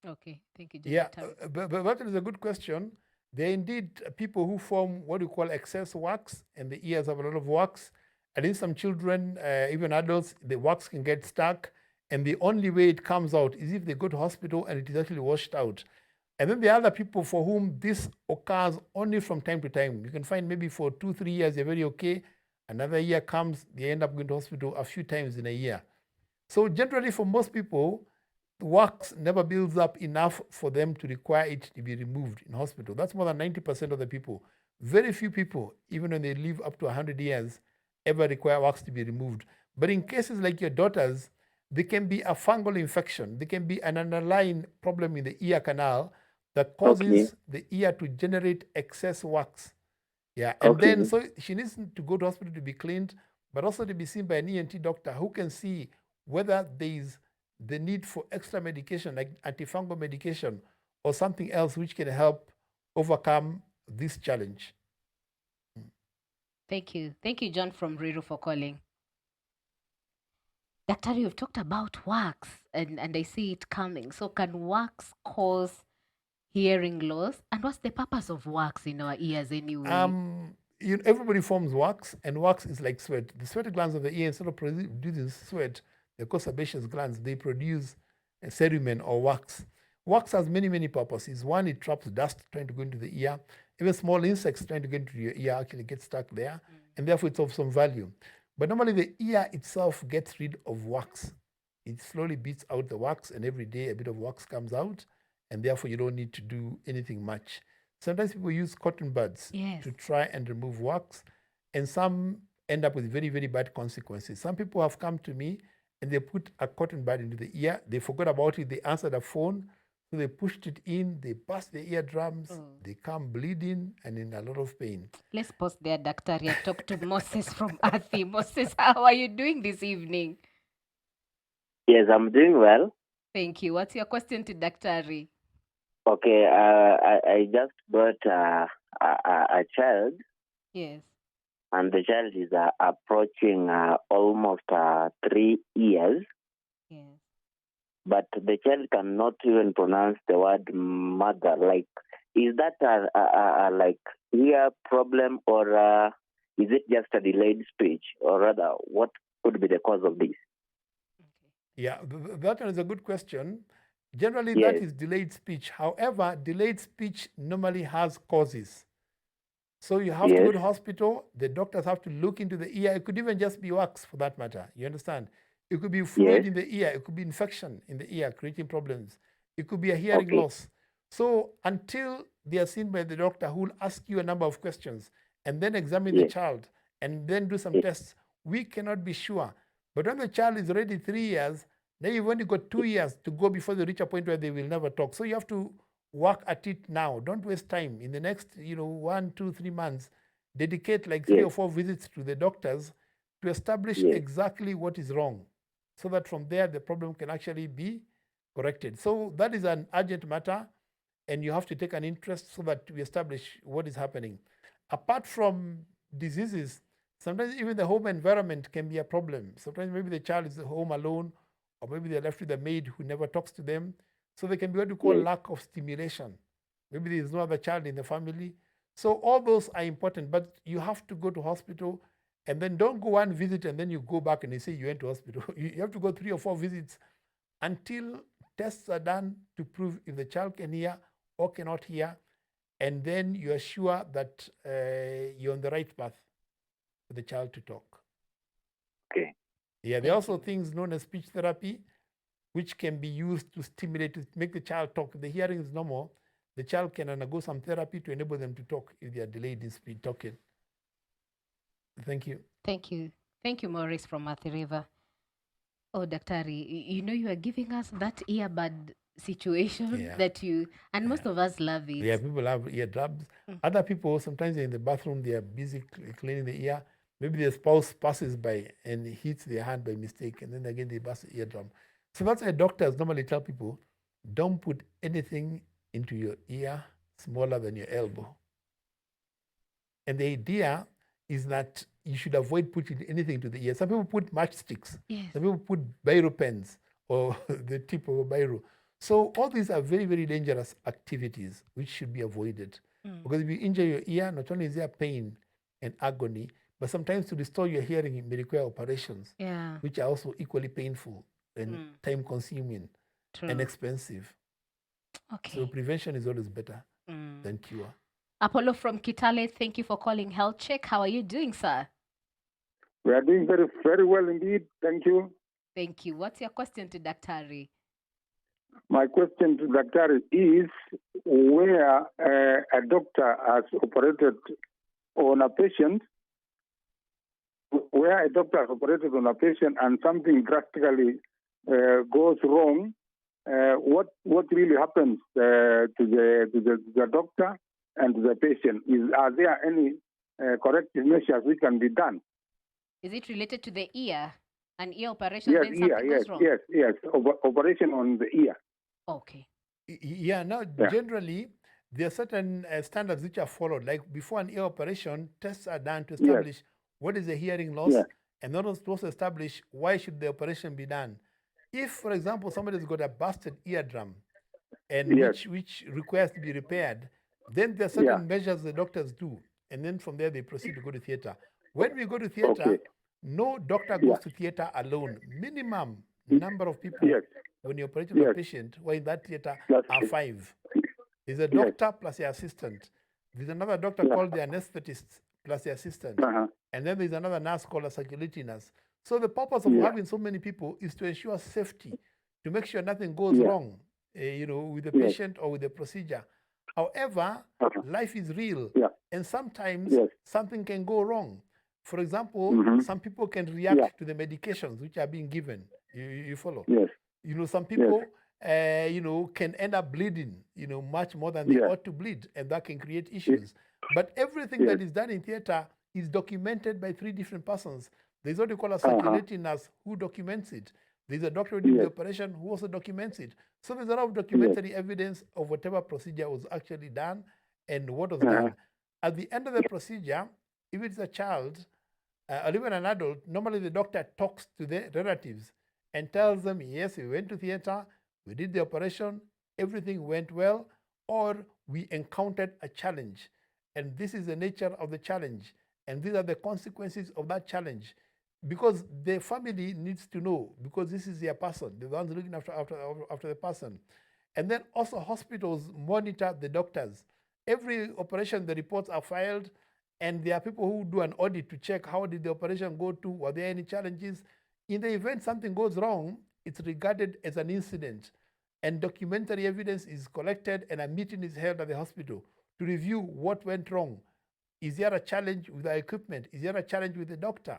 S1: Okay, thank you.
S2: Yeah, but that is a good question. There are indeed people who form what we call excess wax, and the ears have a lot of wax. And in some children, even adults, the wax can get stuck, and the only way it comes out is if they go to hospital and it is actually washed out. And then there are other people for whom this occurs only from time to time. You can find maybe for 2-3 years they're very okay. Another year comes, they end up going to hospital a few times in a year. So generally for most people, wax never builds up enough for them to require it to be removed in hospital. That's more than 90% of the people. Very few people, even when they live up to 100 years, ever require wax to be removed. But in cases like your daughter's, there can be a fungal infection. There can be an underlying problem in the ear canal that causes the ear to generate excess wax. Yeah, and then so she needs to go to hospital to be cleaned, but also to be seen by an ENT doctor who can see whether there is the need for extra medication like antifungal medication or something else which can help overcome this challenge.
S1: Thank you. Thank you, John from Riru, for calling. Doctor, you've talked about wax, and I see it coming. So can wax cause hearing loss? And what's the purpose of wax in our ears anyway?
S2: Everybody forms wax, and wax is like sweat. The sweat glands of the ear, instead of producing sweat, they're called sebaceous glands. They produce a cerumen or wax. Wax has many, many purposes. One, it traps dust trying to go into the ear. Even small insects trying to get into your ear actually get stuck there, and therefore it's of some value. But normally the ear itself gets rid of wax. It slowly beats out the wax, and every day a bit of wax comes out, and therefore you don't need to do anything much. Sometimes people use cotton buds to try and remove wax, and some end up with very, very bad consequences. Some people have come to me and they put a cotton bud into the ear. They forgot about it. They answered the phone. So they pushed it in. They burst the eardrums. They come bleeding and in a lot of pain.
S1: Let's pause there, Daktari, and talk to Moses from Athi. Moses, how are you doing this evening?
S7: Yes, I'm doing well.
S1: Thank you. What's your question to Daktari?
S7: Okay, I just got a child,
S1: Yes.
S7: and the child is approaching almost 3 years,
S1: Yes.
S7: but the child cannot even pronounce the word mother. Like, is that a like ear problem, or is it just a delayed speech, or rather, what could be the cause of this?
S2: Yeah, that one is a good question. Generally,
S7: Yes.
S2: that is delayed speech. However, delayed speech normally has causes. So you have to go
S7: Yes.
S2: to hospital. The doctors have to look into the ear. It could even just be wax, for that matter. You understand? It could be fluid
S7: Yes.
S2: in the ear. It could be infection in the ear, creating problems. It could be a hearing
S7: Okay.
S2: loss. So until they are seen by the doctor, who will ask you a number of questions and then examine the
S7: Yes.
S2: child and then do some
S7: Yes.
S2: tests, we cannot be sure. But when the child is already 3 years, now you've only got 2 years to go before they reach a point where they will never talk. So you have to work at it now. Don't waste time. In the next, 1, 2, 3 months, dedicate like 3 or
S7: Yes.
S2: 4 visits to the doctors to establish
S7: Yes.
S2: exactly what is wrong, so that from there the problem can actually be corrected. So that is an urgent matter, and you have to take an interest so that we establish what is happening. Apart from diseases, sometimes even the home environment can be a problem. Sometimes maybe the child is home alone, or maybe they're left with a maid who never talks to them. So they can be what we call
S7: Yes.
S2: lack of stimulation. Maybe there is no other child in the family. So all those are important, but you have to go to hospital, and then don't go one visit and then you go back and you say you went to hospital. You have to go 3 or 4 visits until tests are done to prove if the child can hear or cannot hear, and then you are sure that you're on the right path for the child to talk.
S7: Okay.
S2: Yeah, there are also things known as speech therapy, which can be used to stimulate, to make the child talk. If the hearing is normal, the child can undergo some therapy to enable them to talk if they are delayed in speech talking. Thank you.
S1: Thank you. Thank you, Maurice from Athi River. Oh, Daktari, you are giving us that earbud situation
S2: Yeah.
S1: that you, and most of us love it.
S2: Yeah, people have eardrums. Other people, sometimes they're in the bathroom, they are busy cleaning the ear. Maybe their spouse passes by and hits their hand by mistake, and then again they burst the eardrum. So that's why doctors normally tell people, don't put anything into your ear smaller than your elbow. And the idea is that you should avoid putting anything to the ear. Some people put matchsticks.
S1: Yes.
S2: Some people put biro pens or the tip of a biro. So all these are very, very dangerous activities which should be avoided. Because if you injure your ear, not only is there pain and agony, but sometimes to restore your hearing, it may require operations,
S1: Yeah.
S2: which are also equally painful and time-consuming
S1: True.
S2: and expensive.
S1: Okay.
S2: So prevention is always better than cure.
S1: Apollo from Kitale, thank you for calling Health Check. How are you doing, sir?
S8: We are doing very, very well indeed. Thank you.
S1: Thank you. What's your question to Daktari?
S8: My question to Dr. is where a doctor has operated on a patient, and something drastically goes wrong, what really happens to the doctor and to the patient? Are there any corrective measures which can be done?
S1: Is it related to the ear? An ear operation,
S8: Yes,
S1: then something goes wrong?
S8: yes. Operation on the ear.
S1: Okay.
S2: Yeah, now generally there are certain standards which are followed. Like before an ear operation, tests are done to establish what is the hearing loss, and not also to establish why should the operation be done. If, for example, somebody's got a busted eardrum and which requires to be repaired, then there are certain measures the doctors do, and then from there they proceed to go to theater. When we go to theater, no doctor goes to theater alone. Minimum number of people when you're operating on a patient who are in that theater are 5. There's a doctor plus the assistant. There's another doctor called the anesthetist plus the assistant. And then there's another nurse called a circulatory nurse. So the purpose of having so many people is to ensure safety, to make sure nothing goes wrong, with the patient or with the procedure. However, life is real, and sometimes something can go wrong. For example,
S8: Mhm.
S2: some people can react
S3: Yeah.
S2: to the medications which are being given. You follow?
S8: Yes.
S2: Some people, can end up bleeding, much more than they
S8: Yeah.
S2: ought to bleed, and that can create issues. But everything that is done in theater is documented by 3 different persons. There's what you call a circulating nurse who documents it. There's a doctor who did the
S8: Yes.
S2: operation who also documents it. So there's a lot of documentary evidence of whatever procedure was actually done and what was done. At the end of the procedure, if it's a child or even an adult, normally the doctor talks to the relatives and tells them, yes, we went to theater, we did the operation, everything went well, or we encountered a challenge. And this is the nature of the challenge. And these are the consequences of that challenge. Because the family needs to know, because this is their person, the ones looking after the person. And then also hospitals monitor the doctors. Every operation, the reports are filed, and there are people who do an audit to check how did the operation go to, were there any challenges. In the event something goes wrong, it's regarded as an incident, and documentary evidence is collected, and a meeting is held at the hospital to review what went wrong. Is there a challenge with the equipment? Is there a challenge with the doctor?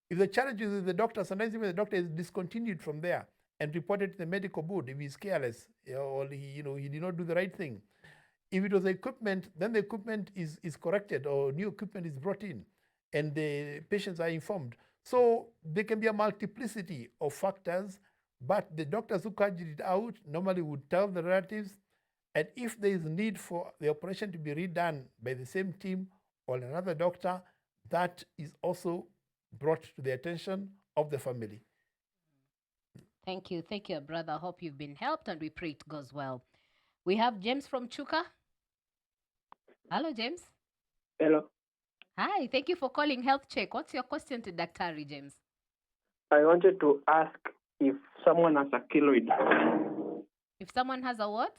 S2: If the challenge is with the doctor, sometimes even the doctor is discontinued from there and reported to the medical board if he's careless or he did not do the right thing. If it was the equipment, then the equipment is corrected or new equipment is brought in and the patients are informed. So there can be a multiplicity of factors, but the doctors who carried it out normally would tell the relatives, and if there is need for the operation to be redone by the same team or another doctor, that is also brought to the attention of the family.
S1: Thank you, brother. Hope you've been helped, and we pray it goes well. We have James from Chuka. Hello, James.
S9: Hello.
S1: Hi, thank you for calling Health Check. What's your question to Daktari, James?
S9: I wanted to ask if someone has a keloid.
S1: If someone has a what?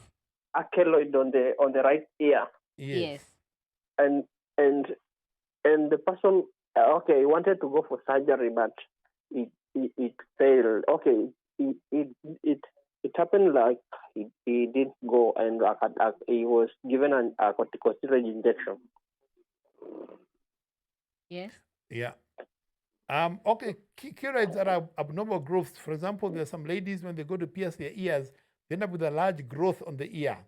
S9: A keloid on the right ear.
S1: Yes.
S9: And the person wanted to go for surgery, but it failed. Okay, it happened like he didn't go, and he was given a corticosteroid injection.
S1: Yes.
S2: Yeah. Okay, keloids are abnormal growths. For example, there are some ladies, when they go to pierce their ears, they end up with a large growth on the ear.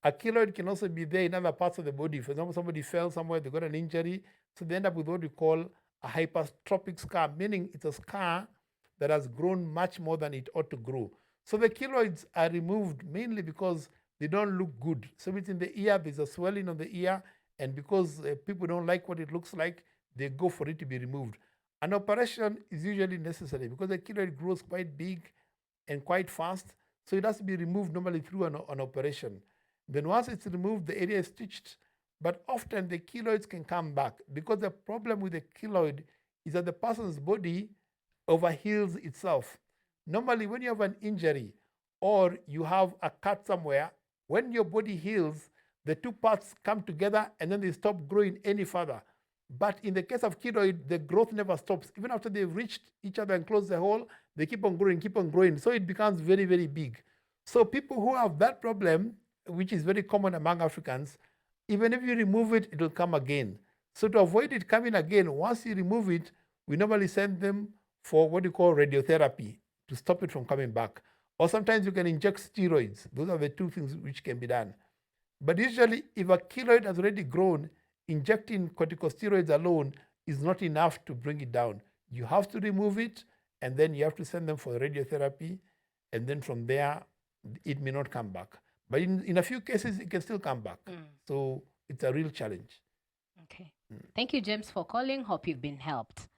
S2: A keloid can also be there in other parts of the body. For example, somebody fell somewhere, they got an injury, so they end up with what we call a hypertrophic scar, meaning it's a scar that has grown much more than it ought to grow. So the keloids are removed mainly because they don't look good. So if it's in the ear, there's a swelling on the ear, and because people don't like what it looks like, they go for it to be removed. An operation is usually necessary because the keloid grows quite big and quite fast, so it has to be removed normally through an operation. Then once it's removed, the area is stitched, but often the keloids can come back because the problem with the keloid is that the person's body overheals itself. Normally, when you have an injury or you have a cut somewhere, when your body heals, the two parts come together and then they stop growing any further. But in the case of keloid, the growth never stops. Even after they've reached each other and closed the hole, they keep on growing. So it becomes very, very big. So people who have that problem, which is very common among Africans, even if you remove it, it will come again. So to avoid it coming again, once you remove it, we normally send them for what you call radiotherapy to stop it from coming back. Or sometimes you can inject steroids. Those are the two things which can be done. But usually, if a keloid has already grown, injecting corticosteroids alone is not enough to bring it down. You have to remove it, and then you have to send them for radiotherapy, and then from there, it may not come back. But in a few cases, it can still come back. So it's a real challenge.
S1: Okay. Thank you, James, for calling. Hope you've been helped.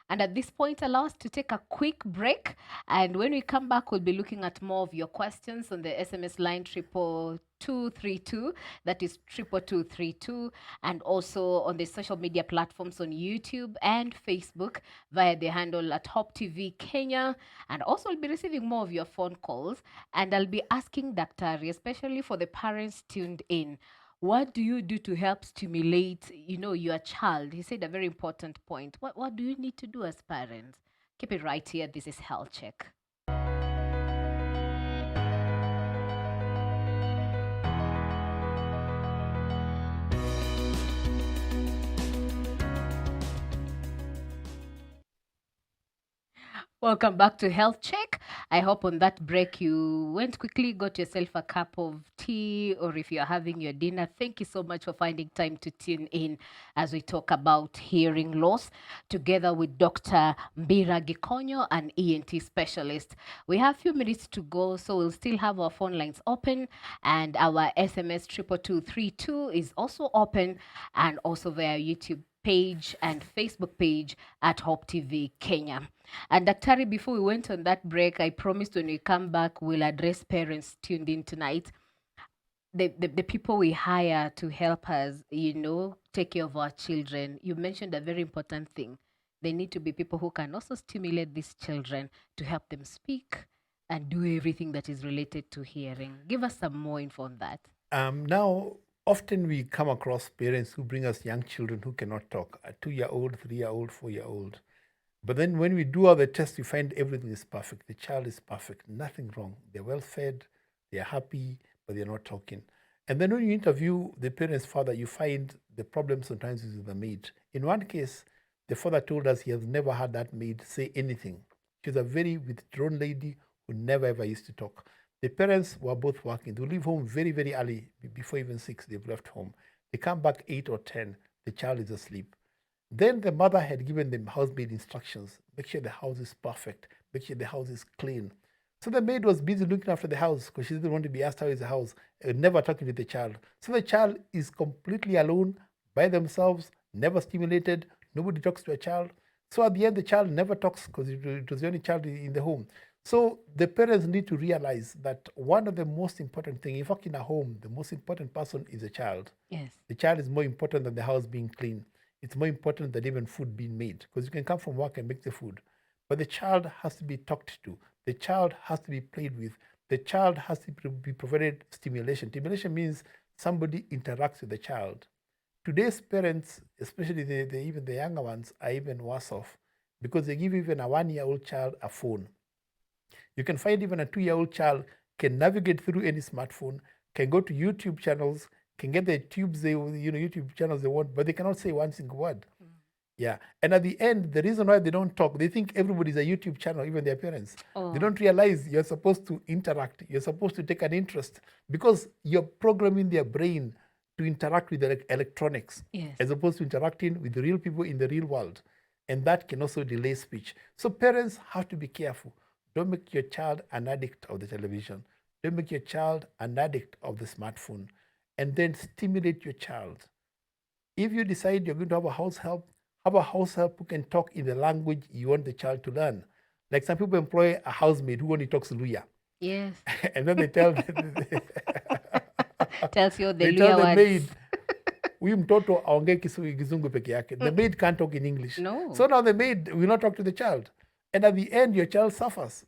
S1: And at this point, allow us to take a quick break. And when we come back, we'll be looking at more of your questions on the SMS line 22232. That is 22232. And also on the social media platforms on YouTube and Facebook via the handle at Hop TV Kenya. And also, I'll be receiving more of your phone calls. And I'll be asking Daktari, especially for the parents tuned in, what do you do to help stimulate, your child? He said a very important point. What do you need to do as parents? Keep it right here. This is Health Check. Welcome back to Health Check. I hope on that break you went quickly, got yourself a cup of tea, or if you're having your dinner, thank you so much for finding time to tune in as we talk about hearing loss together with Dr. Mbira Gikonyo, an ENT specialist. We have a few minutes to go, so we'll still have our phone lines open, and our SMS 22232 is also open, and also via YouTube page and Facebook page at Hope TV Kenya. And Daktari, before we went on that break, I promised when we come back, we'll address parents tuned in tonight. The people we hire to help us, take care of our children. You mentioned a very important thing. They need to be people who can also stimulate these children to help them speak and do everything that is related to hearing. Give us some more info on that.
S2: Now, often we come across parents who bring us young children who cannot talk, a 2-year-old, 3-year-old, 4-year-old. But then when we do all the tests, we find everything is perfect. The child is perfect, nothing wrong. They're well fed, they're happy, but they're not talking. And then when you interview the parent's father, you find the problem sometimes is with the maid. In one case, the father told us he has never had that maid say anything. She was a very withdrawn lady who never ever used to talk. The parents were both working. They leave home very, very early, before even 6, they've left home. They come back 8 or 10, the child is asleep. Then the mother had given the housemaid instructions, make sure the house is perfect, make sure the house is clean. So the maid was busy looking after the house because she didn't want to be asked how is the house, never talking to the child. So the child is completely alone, by themselves, never stimulated, nobody talks to a child. So at the end, the child never talks because it was the only child in the home. So the parents need to realize that one of the most important things, in fact, in a home, the most important person is the child.
S1: Yes.
S2: The child is more important than the house being clean. It's more important than even food being made, because you can come from work and make the food. But the child has to be talked to. The child has to be played with. The child has to be provided stimulation. Stimulation means somebody interacts with the child. Today's parents, especially even the younger ones, are even worse off because they give even a 1-year-old child a phone. You can find even a 2-year-old child can navigate through any smartphone, can go to YouTube channels, can get the YouTube channels they want, but they cannot say one single word. Yeah. And at the end, the reason why they don't talk, they think everybody's a YouTube channel, even their parents. They don't realize you're supposed to interact. You're supposed to take an interest because you're programming their brain to interact with electronics,
S1: Yes,
S2: as opposed to interacting with the real people in the real world. And that can also delay speech. So parents have to be careful. Don't make your child an addict of the television. Don't make your child an addict of the smartphone. And then stimulate your child. If you decide you're going to have a house help who can talk in the language you want the child to learn. Like some people employ a housemaid who only talks Luya.
S1: yes.
S2: And then they tell
S1: Tells you the
S2: they tell
S1: Luya
S2: the
S1: words.
S2: maid, huyu mtoto aongee kizungu peke yake. The maid can't talk in English.
S1: No.
S2: So now the maid will not talk to the child. And at the end, your child suffers.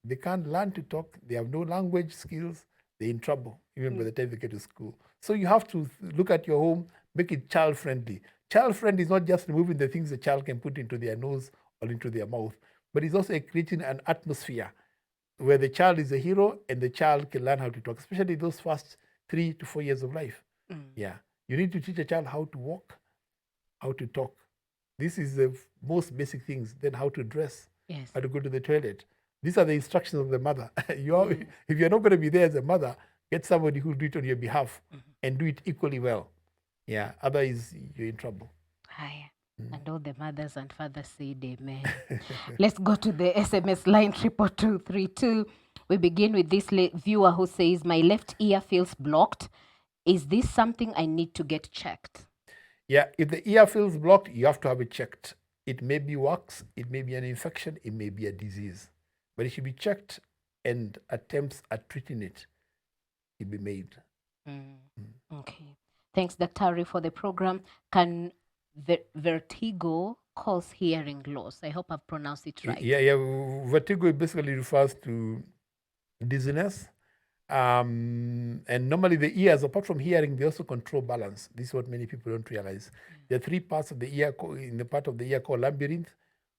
S2: They can't learn to talk. They have no language skills. They're in trouble, even by the time they get to school. So you have to look at your home, make it child-friendly. Child-friendly is not just removing the things the child can put into their nose or into their mouth, but it's also creating an atmosphere where the child is a hero and the child can learn how to talk, especially those first 3 to 4 years of life. Yeah. You need to teach a child how to walk, how to talk. This is the most basic things. Then how to dress,
S1: Yes.
S2: how to go to the toilet. These are the instructions of the mother. If you're not going to be there as a mother, get somebody who will do it on your behalf and do it equally well. Yeah, otherwise you're in trouble.
S1: Hi. And all the mothers and fathers said amen. Let's go to the SMS line 22232. We begin with this viewer who says, my left ear feels blocked. Is this something I need to get checked?
S2: Yeah, if the ear feels blocked, you have to have it checked. It may be wax, it may be an infection, it may be a disease. But it should be checked and attempts at treating it will be made.
S1: Okay. Thanks, Dr. for the program. Can vertigo cause hearing loss? I hope I've pronounced it right.
S2: Yeah. Vertigo basically refers to dizziness. And normally the ears, apart from hearing, they also control balance. This is what many people don't realize. There are 3 parts of the ear, in the part of the ear called labyrinth,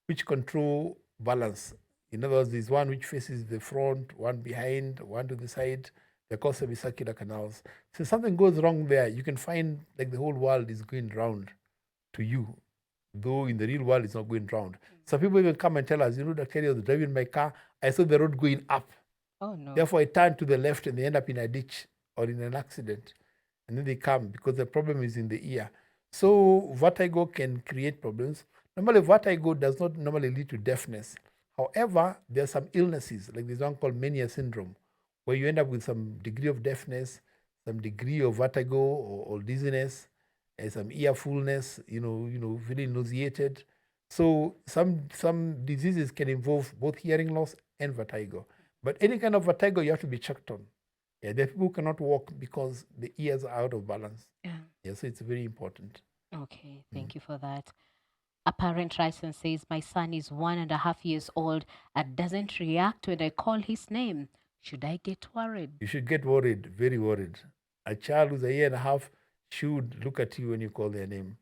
S2: which control balance. In other words, there's one which faces the front, one behind, one to the side. They're called semicircular canals. So if something goes wrong there, you can find like the whole world is going round to you though in the real world it's not going round. Some people even come and tell us, Dr. I was driving my car, I saw the road going up.
S1: Oh, no.
S2: Therefore, I turn to the left and they end up in a ditch or in an accident. And then they come because the problem is in the ear. So vertigo can create problems. Normally, vertigo does not normally lead to deafness. However, there are some illnesses, like this one called mania syndrome, where you end up with some degree of deafness, some degree of vertigo or dizziness, and some ear fullness, feeling nauseated. So some diseases can involve both hearing loss and vertigo. But any kind of vertigo, you have to be checked on. Yeah, there are people who cannot walk because the ears are out of balance. Yeah, so it's very important.
S1: Okay, thank you for that. A parent writes and says, my son is 1.5 years old and doesn't react when I call his name. Should I get worried?
S2: You should get worried, very worried. A child who's 1.5 years should look at you when you call their name.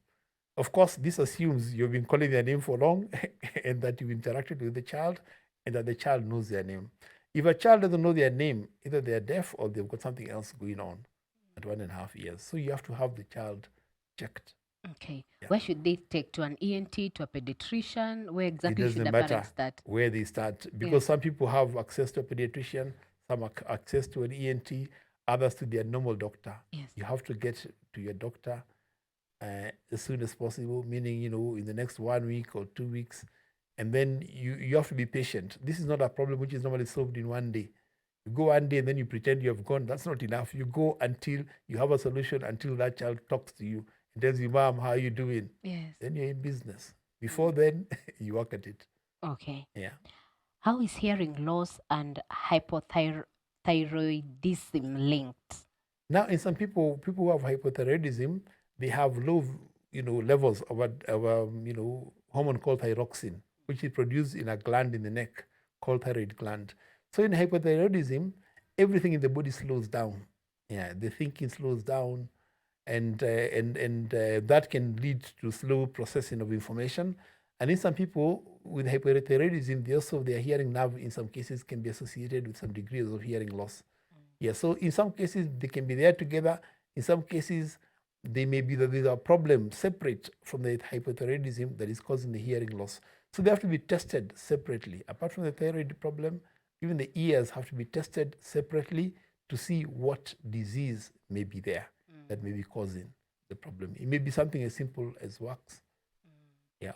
S2: Of course, this assumes you've been calling their name for long and that you've interacted with the child and that the child knows their name. If a child doesn't know their name, either they're deaf or they've got something else going on at 1.5 years. So you have to have the child checked.
S1: Okay. Yeah. Where should they take? To an ENT, to a pediatrician? Where exactly should the
S2: matter
S1: parents start?
S2: Where they start. Because some people have access to a pediatrician, some have access to an ENT, others to their normal doctor.
S1: Yes.
S2: You have to get to your doctor as soon as possible, meaning, in the next 1 week or 2 weeks. And then you have to be patient. This is not a problem which is normally solved in 1 day. You go 1 day and then you pretend you have gone. That's not enough. You go until you have a solution, until that child talks to you and tells you, Mom, how are you doing?
S1: Yes.
S2: Then you're in business. Before then, you work at it.
S1: Okay.
S2: Yeah.
S1: How is hearing loss and hypothyroidism linked?
S2: Now, in some people who have hypothyroidism, they have low, levels of hormone called thyroxine, which is produced in a gland in the neck called thyroid gland. So in hypothyroidism, everything in the body slows down. Yeah, the thinking slows down, and that can lead to slow processing of information. And in some people with hypothyroidism, their hearing nerve in some cases can be associated with some degrees of hearing loss. Yeah, so in some cases they can be there together. In some cases, they may be that there's a problem separate from the hypothyroidism that is causing the hearing loss. So they have to be tested separately. Apart from the thyroid problem, even the ears have to be tested separately to see what disease may be there that may be causing the problem. It may be something as simple as wax,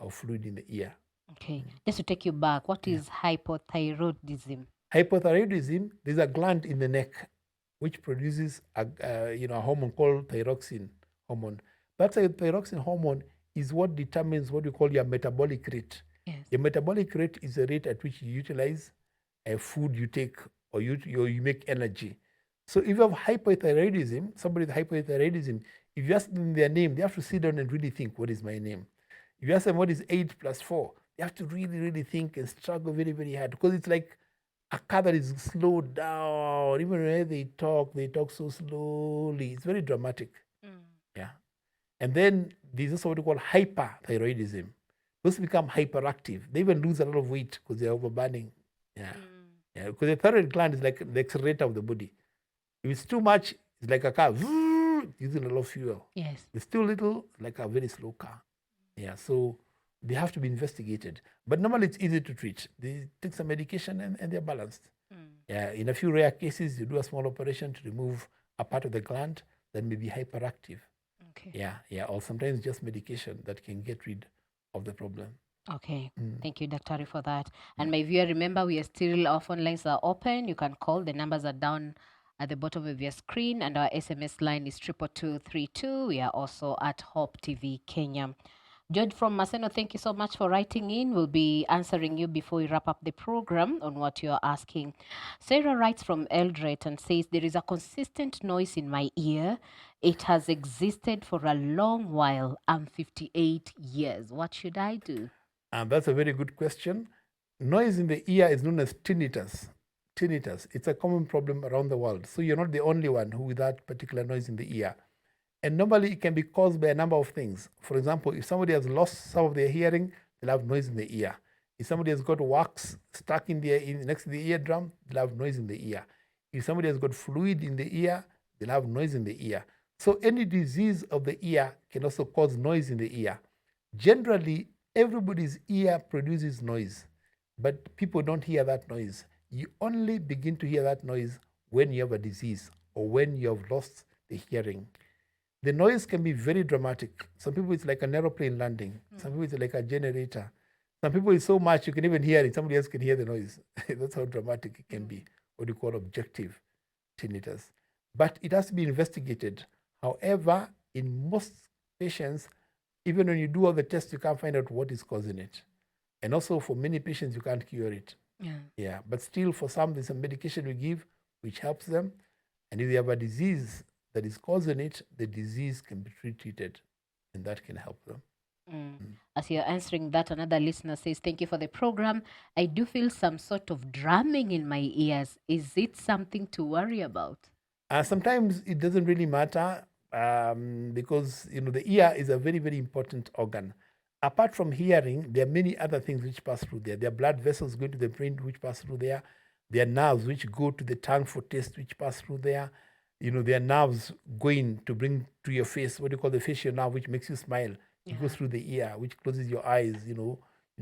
S2: or fluid in the ear.
S1: Okay, just to take you back, what is hypothyroidism?
S2: Hypothyroidism, there's a gland in the neck which produces a hormone called thyroxine hormone. That thyroxine hormone is what determines what we call your metabolic rate.
S1: Yes.
S2: Your metabolic rate is the rate at which you utilize food you take or you make energy. So if you have hypothyroidism, somebody with hypothyroidism, if you ask them their name, they have to sit down and really think, what is my name? If you ask them what is 8 + 4, they have to really, really think and struggle very, very hard, because it's like a car that is slowed down. Even when they talk so slowly. It's very dramatic. Yeah. And then there's also what we call hyperthyroidism. Those become hyperactive. They even lose a lot of weight because they're overburning. Yeah. Yeah. Because the thyroid gland is like the accelerator of the body. If it's too much, it's like a car using a lot of fuel.
S1: Yes.
S2: If it's too little, like a very slow car. Yeah. So they have to be investigated. But normally it's easy to treat. They take some medication and they're balanced. Yeah. In a few rare cases, you do a small operation to remove a part of the gland that may be hyperactive.
S1: Okay.
S2: Yeah. Yeah. Or sometimes just medication that can get rid of the problem.
S1: Okay. Thank you, Dr. for that. And my viewer, remember, our phone lines are open. You can call. The numbers are down at the bottom of your screen, and our SMS line is 22232. We are also at Hope TV Kenya. George from Maseno, thank you so much for writing in. We'll be answering you before we wrap up the program on what you're asking. Sarah writes from Eldred and says, there is a consistent noise in my ear. It has existed for a long while. I'm 58 years. What should I do?
S2: And that's a very good question. Noise in the ear is known as tinnitus. Tinnitus. It's a common problem around the world. So you're not the only one who with that particular noise in the ear. And normally it can be caused by a number of things. For example, if somebody has lost some of their hearing, they'll have noise in the ear. If somebody has got wax stuck next to the eardrum, they'll have noise in the ear. If somebody has got fluid in the ear, they'll have noise in the ear. So any disease of the ear can also cause noise in the ear. Generally, everybody's ear produces noise, but people don't hear that noise. You only begin to hear that noise when you have a disease or when you have lost the hearing. The noise can be very dramatic. Some people it's like an aeroplane landing. Some people it's like a generator. Some people it's so much you can even hear it. Somebody else can hear the noise. That's how dramatic it can be. What you call objective tinnitus. But it has to be investigated. However, in most patients, even when you do all the tests, you can't find out what is causing it. And also for many patients, you can't cure it. Yeah. But still, for some, there's some medication we give which helps them. And if they have a disease that is causing it, the disease can be treated, and that can help them.
S1: As you're answering that, another listener says, "Thank you for the program. I do feel some sort of drumming in my ears. Is it something to worry about?"
S2: Sometimes it doesn't really matter because the ear is a very, very important organ. Apart from hearing, there are many other things which pass through there. There are blood vessels going to the brain which pass through there. There are nerves which go to the tongue for taste which pass through there. There are nerves going to bring to your face, what you call the facial nerve, which makes you smile. It goes through the ear, which closes your eyes,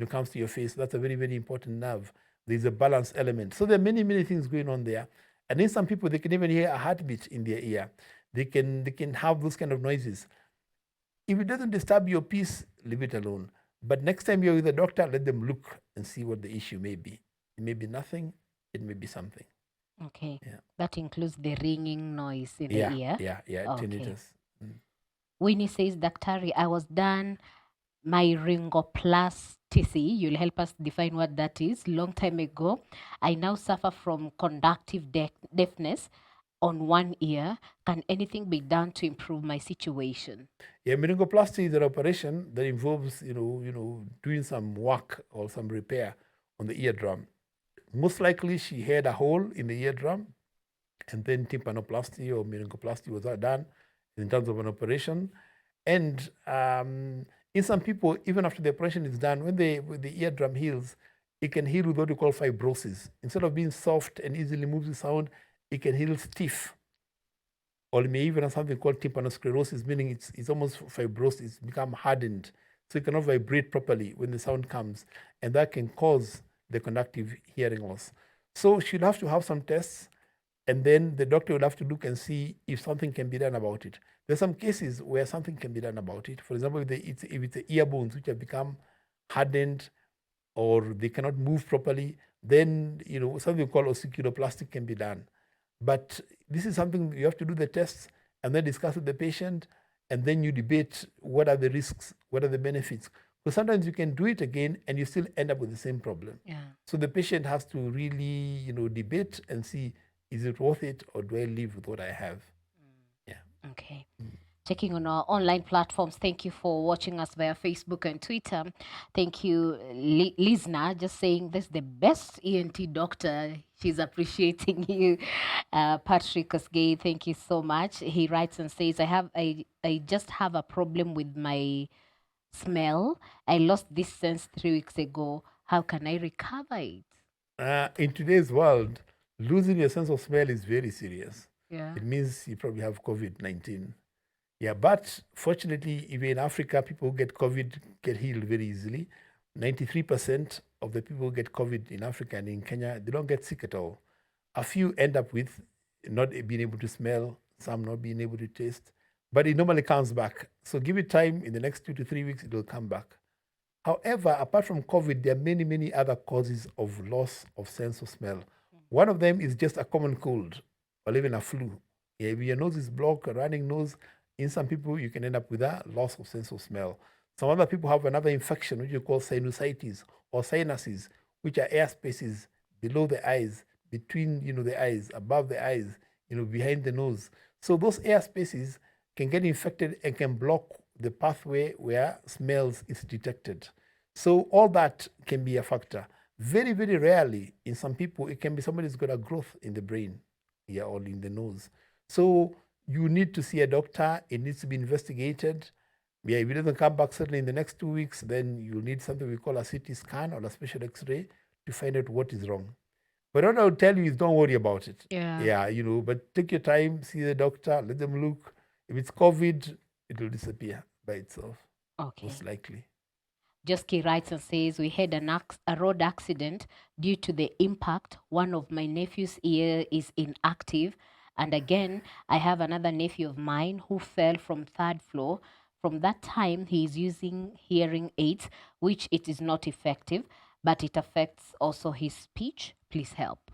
S2: comes to your face. That's a very, very important nerve. There's a balance element. So there are many, many things going on there. And then some people, they can even hear a heartbeat in their ear. They can have those kind of noises. If it doesn't disturb your peace, leave it alone. But next time you're with a doctor, let them look and see what the issue may be. It may be nothing. It may be something.
S1: Okay. Yeah. That includes the ringing noise in the ear?
S2: Yeah, okay. Tinnitus.
S1: Winnie says, "Daktari, I was done my ringoplasty. You'll help us define what that is. Long time ago. I now suffer from conductive deafness on one ear. Can anything be done to improve my situation?"
S2: Yeah, meninoplasty is an operation that involves, doing some work or some repair on the eardrum. Most likely she had a hole in the eardrum, and then tympanoplasty or meninoplasty was done in terms of an operation. And in some people, even after the operation is done, when the eardrum heals, it can heal with what we call fibrosis. Instead of being soft and easily moves the sound, it can heal stiff. Or it may even have something called tympanosclerosis, meaning it's almost fibrosis, it's become hardened. So it cannot vibrate properly when the sound comes. And that can cause the conductive hearing loss. So she'll have to have some tests, and then the doctor will have to look and see if something can be done about it. There's some cases where something can be done about it. For example, if it's the ear bones which have become hardened or they cannot move properly, then something called ossiculoplastic can be done. But this is something you have to do the tests and then discuss with the patient, and then you debate what are the risks, what are the benefits. Because sometimes you can do it again and you still end up with the same problem. So the patient has to really, debate and see, is it worth it, or do I live with what I have?
S1: Okay. Checking on our online platforms. Thank you for watching us via Facebook and Twitter. Thank you, Lizna, just saying this is the best ENT doctor. She's appreciating you. Patrick Osgay, thank you so much. He writes and says, I just have a problem with my smell. I lost this sense 3 weeks ago. How can I recover it?
S2: In today's world, losing your sense of smell is very serious.
S1: Yeah.
S2: It means you probably have COVID-19. Yeah, but fortunately, even in Africa, people who get COVID get healed very easily. 93% of the people who get COVID in Africa and in Kenya, they don't get sick at all. A few end up with not being able to smell, some not being able to taste, but it normally comes back. So give it time. In the next 2 to 3 weeks, it will come back. However, apart from COVID, there are many, many other causes of loss of sense of smell. One of them is just a common cold or even a flu. Yeah, if your nose is blocked, a running nose, in some people, you can end up with a loss of sense of smell. Some other people have another infection, which you call sinusitis or sinuses, which are air spaces below the eyes, between the eyes, above the eyes, behind the nose. So those air spaces can get infected and can block the pathway where smells is detected. So all that can be a factor. Very, very rarely, in some people, it can be somebody's got a growth in the brain, or in the nose. So you need to see a doctor. It needs to be investigated. Yeah, if it doesn't come back certainly in the next 2 weeks, then you'll need something we call a CT scan or a special X-ray to find out what is wrong. But what I would tell you is don't worry about it.
S1: Yeah,
S2: but take your time, see the doctor, let them look. If it's COVID, it will disappear by itself.
S1: Okay.
S2: Most likely.
S1: Joski writes and says, we had a road accident. Due to the impact, one of my nephew's ear is inactive. And again, I have another nephew of mine who fell from third floor. From that time, he is using hearing aids, which it is not effective, but it affects also his speech. Please help.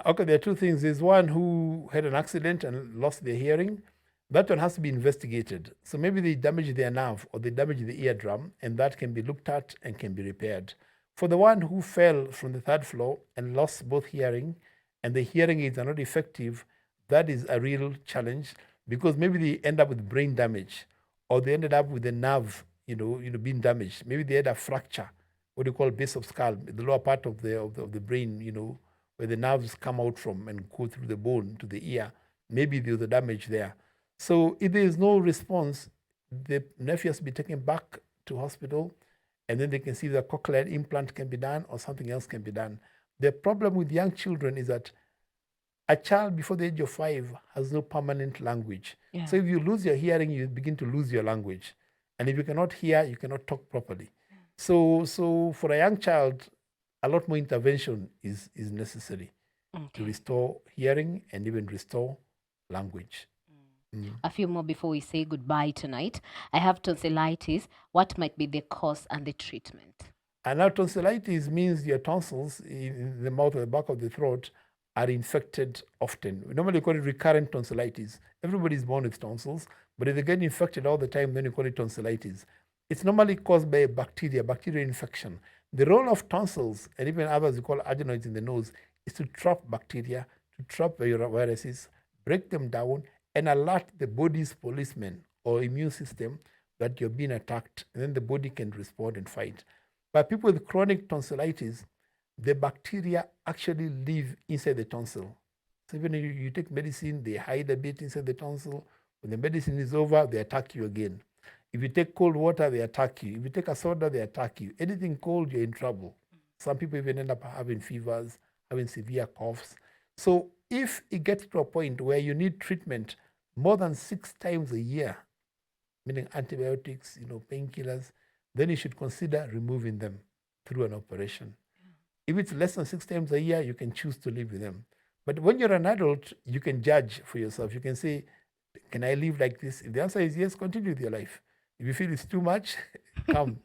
S2: Okay, there are two things. There's one who had an accident and lost their hearing. That one has to be investigated. So maybe they damaged their nerve or they damaged the eardrum, and that can be looked at and can be repaired. For the one who fell from the third floor and lost both hearing, and the hearing aids are not effective, that is a real challenge, because maybe they end up with brain damage, or they ended up with the nerve, being damaged. Maybe they had a fracture, what do you call base of skull, the lower part of the brain, where the nerves come out from and go through the bone to the ear. Maybe there's a damage there. So if there is no response, the nephew has to be taken back to hospital, and then they can see if the cochlear implant can be done or something else can be done. The problem with young children is that a child before the age of 5 has no permanent language.
S1: Yeah.
S2: So if you lose your hearing, you begin to lose your language. And if you cannot hear, you cannot talk properly. So for a young child, a lot more intervention is necessary to restore hearing and even restore language.
S1: A few more before we say goodbye tonight. I have tonsillitis. What might be the cause and the treatment?
S2: And now tonsillitis means your tonsils in the mouth or the back of the throat are infected often. We normally call it recurrent tonsillitis. Everybody is born with tonsils, but if they get infected all the time, then you call it tonsillitis. It's normally caused by a bacterial infection. The role of tonsils, and even others we call adenoids in the nose, is to trap bacteria, to trap viruses, break them down, and alert the body's policeman or immune system that you're being attacked, and then the body can respond and fight. But people with chronic tonsillitis, the bacteria actually live inside the tonsil. So even if you take medicine, they hide a bit inside the tonsil. When the medicine is over, they attack you again. If you take cold water, they attack you. If you take a soda, they attack you. Anything cold, you're in trouble. Some people even end up having fevers, having severe coughs. So if it gets to a point where you need treatment more than 6 times a year, meaning antibiotics, painkillers, then you should consider removing them through an operation. If it's less than 6 times a year, you can choose to live with them. But when you're an adult, you can judge for yourself. You can say, can I live like this? If the answer is yes, continue with your life. If you feel it's too much, come,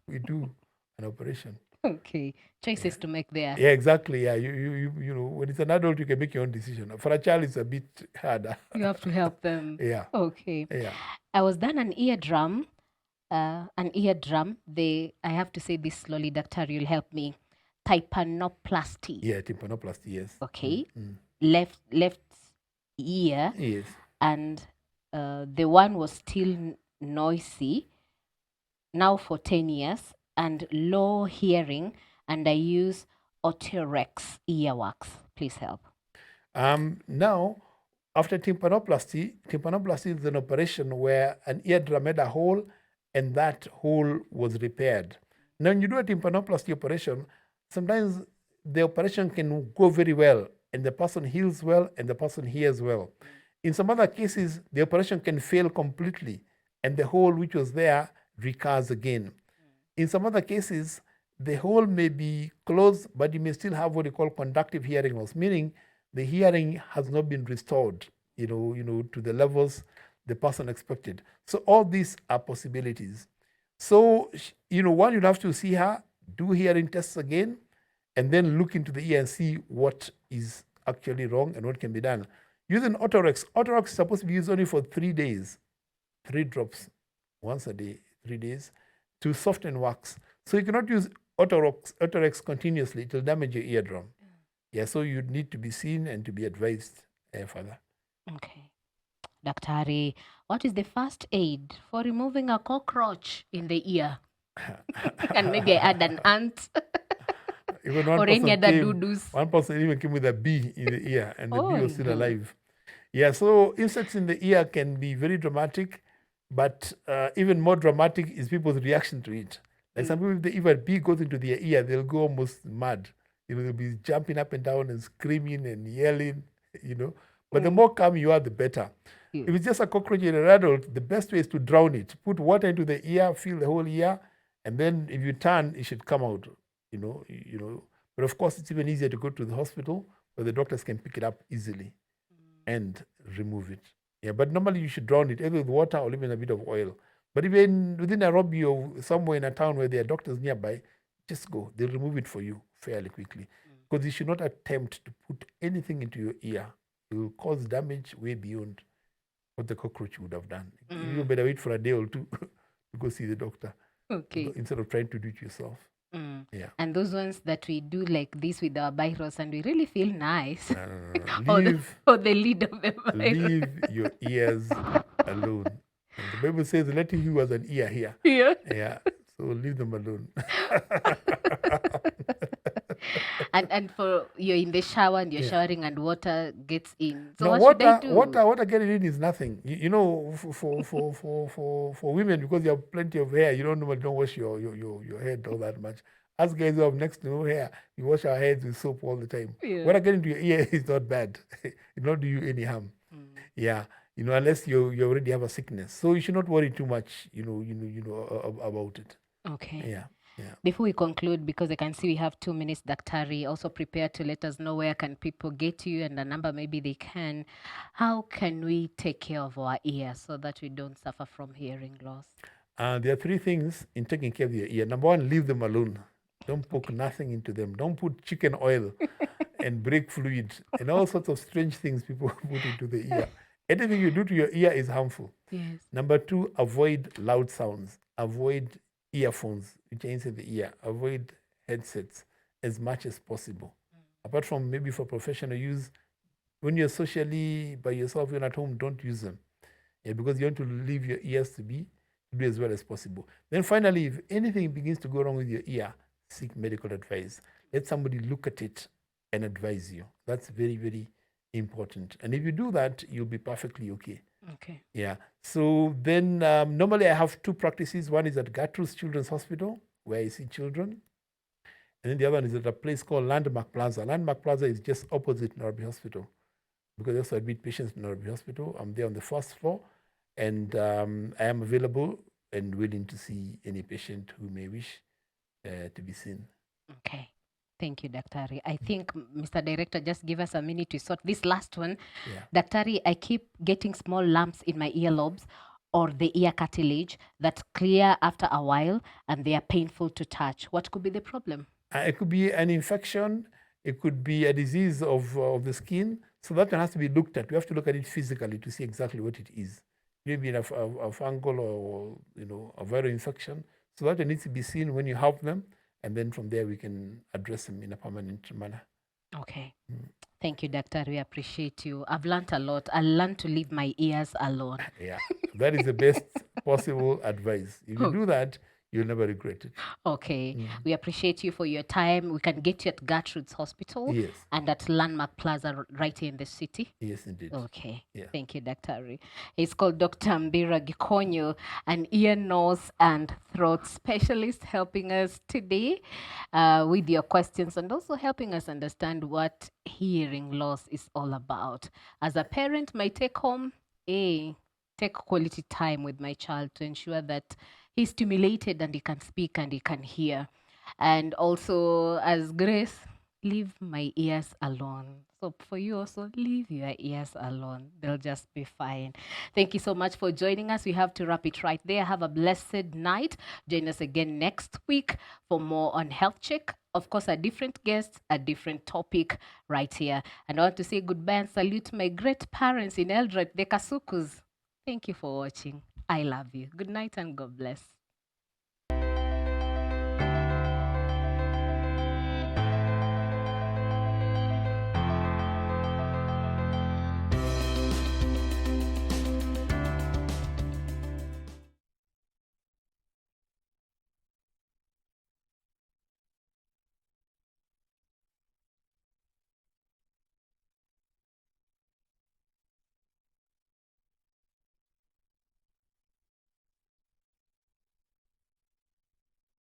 S2: we do an operation.
S1: Okay, choices to make there.
S2: Yeah, exactly. Yeah, you when it's an adult, you can make your own decision. For a child, it's a bit harder.
S1: You have to help them.
S2: Yeah.
S1: Okay.
S2: Yeah.
S1: I was done an eardrum. I have to say this slowly, Doctor, you'll help me. Tympanoplasty.
S2: Yeah, tympanoplasty, yes.
S1: Okay. Left ear.
S2: Yes.
S1: And the one was still noisy now for 10 years and low hearing, and I use Oterex earwax. Please help.
S2: Now, after tympanoplasty is an operation where an eardrum had a hole and that hole was repaired. Now, when you do a tympanoplasty operation, sometimes the operation can go very well and the person heals well and the person hears well. In some other cases, the operation can fail completely and the hole which was there recurs again. In some other cases, the hole may be closed, but you may still have what you call conductive hearing loss, meaning the hearing has not been restored, to the levels the person expected. So all these are possibilities. So, one, you'll have to see her, do hearing tests again, and then look into the ear and see what is actually wrong and what can be done. Using Oterex. Oterex is supposed to be used only for 3 days, 3 drops once a day, 3 days, to soften wax. So you cannot use Oterex continuously. It will damage your eardrum. Yeah, so you need to be seen and to be advised further.
S1: Okay. Daktari, what is the first aid for removing a cockroach in the ear? And maybe I add an ant.
S2: Even
S1: or any other doodles.
S2: One person even came with a bee in the ear, and the bee was still alive. Yeah, so insects in the ear can be very dramatic, but even more dramatic is people's reaction to it. Like some people, if a bee goes into their ear, they'll go almost mad. They'll be jumping up and down and screaming and yelling, But the more calm you are, the better. If it's just a cockroach in an adult, the best way is to drown it. Put water into the ear, fill the whole ear, And then if you turn, it should come out, you know. But of course, it's even easier to go to the hospital where the doctors can pick it up easily and remove it. Yeah, but normally you should drown it either with water or even a bit of oil. But even within Nairobi or somewhere in a town where there are doctors nearby, just go. They'll remove it for you fairly quickly. Because you should not attempt to put anything into your ear. It will cause damage way beyond what the cockroach would have done. You better wait for a day or two to go see the doctor.
S1: Okay.
S2: Instead of trying to do it yourself. Yeah.
S1: And those ones that we do like this with our virus and we really feel nice.
S2: No.
S1: Or the lid of the virus.
S2: Leave your ears alone. And the Bible says, let him who has an ear here.
S1: Yeah.
S2: Yeah. So leave them alone.
S1: and for you're in the shower and you're showering and water gets in. So
S2: no,
S1: what should I do?
S2: water getting in is nothing. You know, for women, because you have plenty of hair, you don't normally don't wash your head all that much. Us guys who have next to no hair, we wash our heads with soap all the time.
S1: Yeah.
S2: Water getting into your ear is not bad. It will not do you any harm. Yeah. You know, unless you already have a sickness. So you should not worry too much, about it.
S1: Okay.
S2: Yeah.
S1: Before we conclude, because I can see we have 2 minutes, Daktari, also prepare to let us know where can people get you and the number maybe they can. How can we take care of our ears so that we don't suffer from hearing loss?
S2: There are 3 things in taking care of your ear. Number 1, leave them alone. Don't poke nothing into them. Don't put chicken oil and brake fluid and all sorts of strange things people put into the ear. Anything you do to your ear is harmful.
S1: Yes.
S2: Number 2, avoid loud sounds. Avoid earphones, which are inside the ear. Avoid headsets as much as possible. Apart from maybe for professional use, when you're socially by yourself, you're at home, don't use them. Yeah, because you want to leave your ears to be do as well as possible. Then finally, if anything begins to go wrong with your ear, seek medical advice. Let somebody look at it and advise you. That's very, very important. And if you do that, you'll be perfectly okay.
S1: Okay.
S2: Yeah. So then normally I have 2 practices. One is at Gertrude's Children's Hospital, where I see children. And then the other one is at a place called Landmark Plaza. Landmark Plaza is just opposite Nairobi Hospital, because I also admit patients in Nairobi Hospital. I'm there on the 1st floor, and I am available and willing to see any patient who may wish to be seen.
S1: Okay. Thank you, Daktari. I think, Mr. Director, just give us a minute to sort this last one.
S2: Yeah.
S1: Daktari, I keep getting small lumps in my earlobes or the ear cartilage that clear after a while and they are painful to touch. What could be the problem?
S2: It could be an infection. It could be a disease of the skin. So that one has to be looked at. We have to look at it physically to see exactly what it is. Maybe a fungal or a viral infection. So that one needs to be seen when you help them. And then from there, we can address them in a permanent manner.
S1: Okay. Thank you, Doctor. We appreciate you. I've learned a lot. I learned to leave my ears alone.
S2: Yeah, that is the best possible advice. If you do that, you'll never regret it.
S1: Okay. We appreciate you for your time. We can get you at Gertrude's Hospital.
S2: Yes.
S1: And at Landmark Plaza right here in the city.
S2: Yes, indeed.
S1: Okay.
S2: Yeah.
S1: Thank you, Dr. He's called Dr. Mbira Gikonyo, an ear, nose, and throat specialist, helping us today with your questions and also helping us understand what hearing loss is all about. As a parent, my take home, take quality time with my child to ensure that he's stimulated and he can speak and he can hear. And also, as Grace, leave my ears alone. So for you also, leave your ears alone. They'll just be fine. Thank you so much for joining us. We have to wrap it right there. Have a blessed night. Join us again next week for more on Health Check. Of course, a different guest, a different topic right here. And I want to say goodbye and salute my great parents in Eldoret, the Kasukus. Thank you for watching. I love you. Good night and God bless.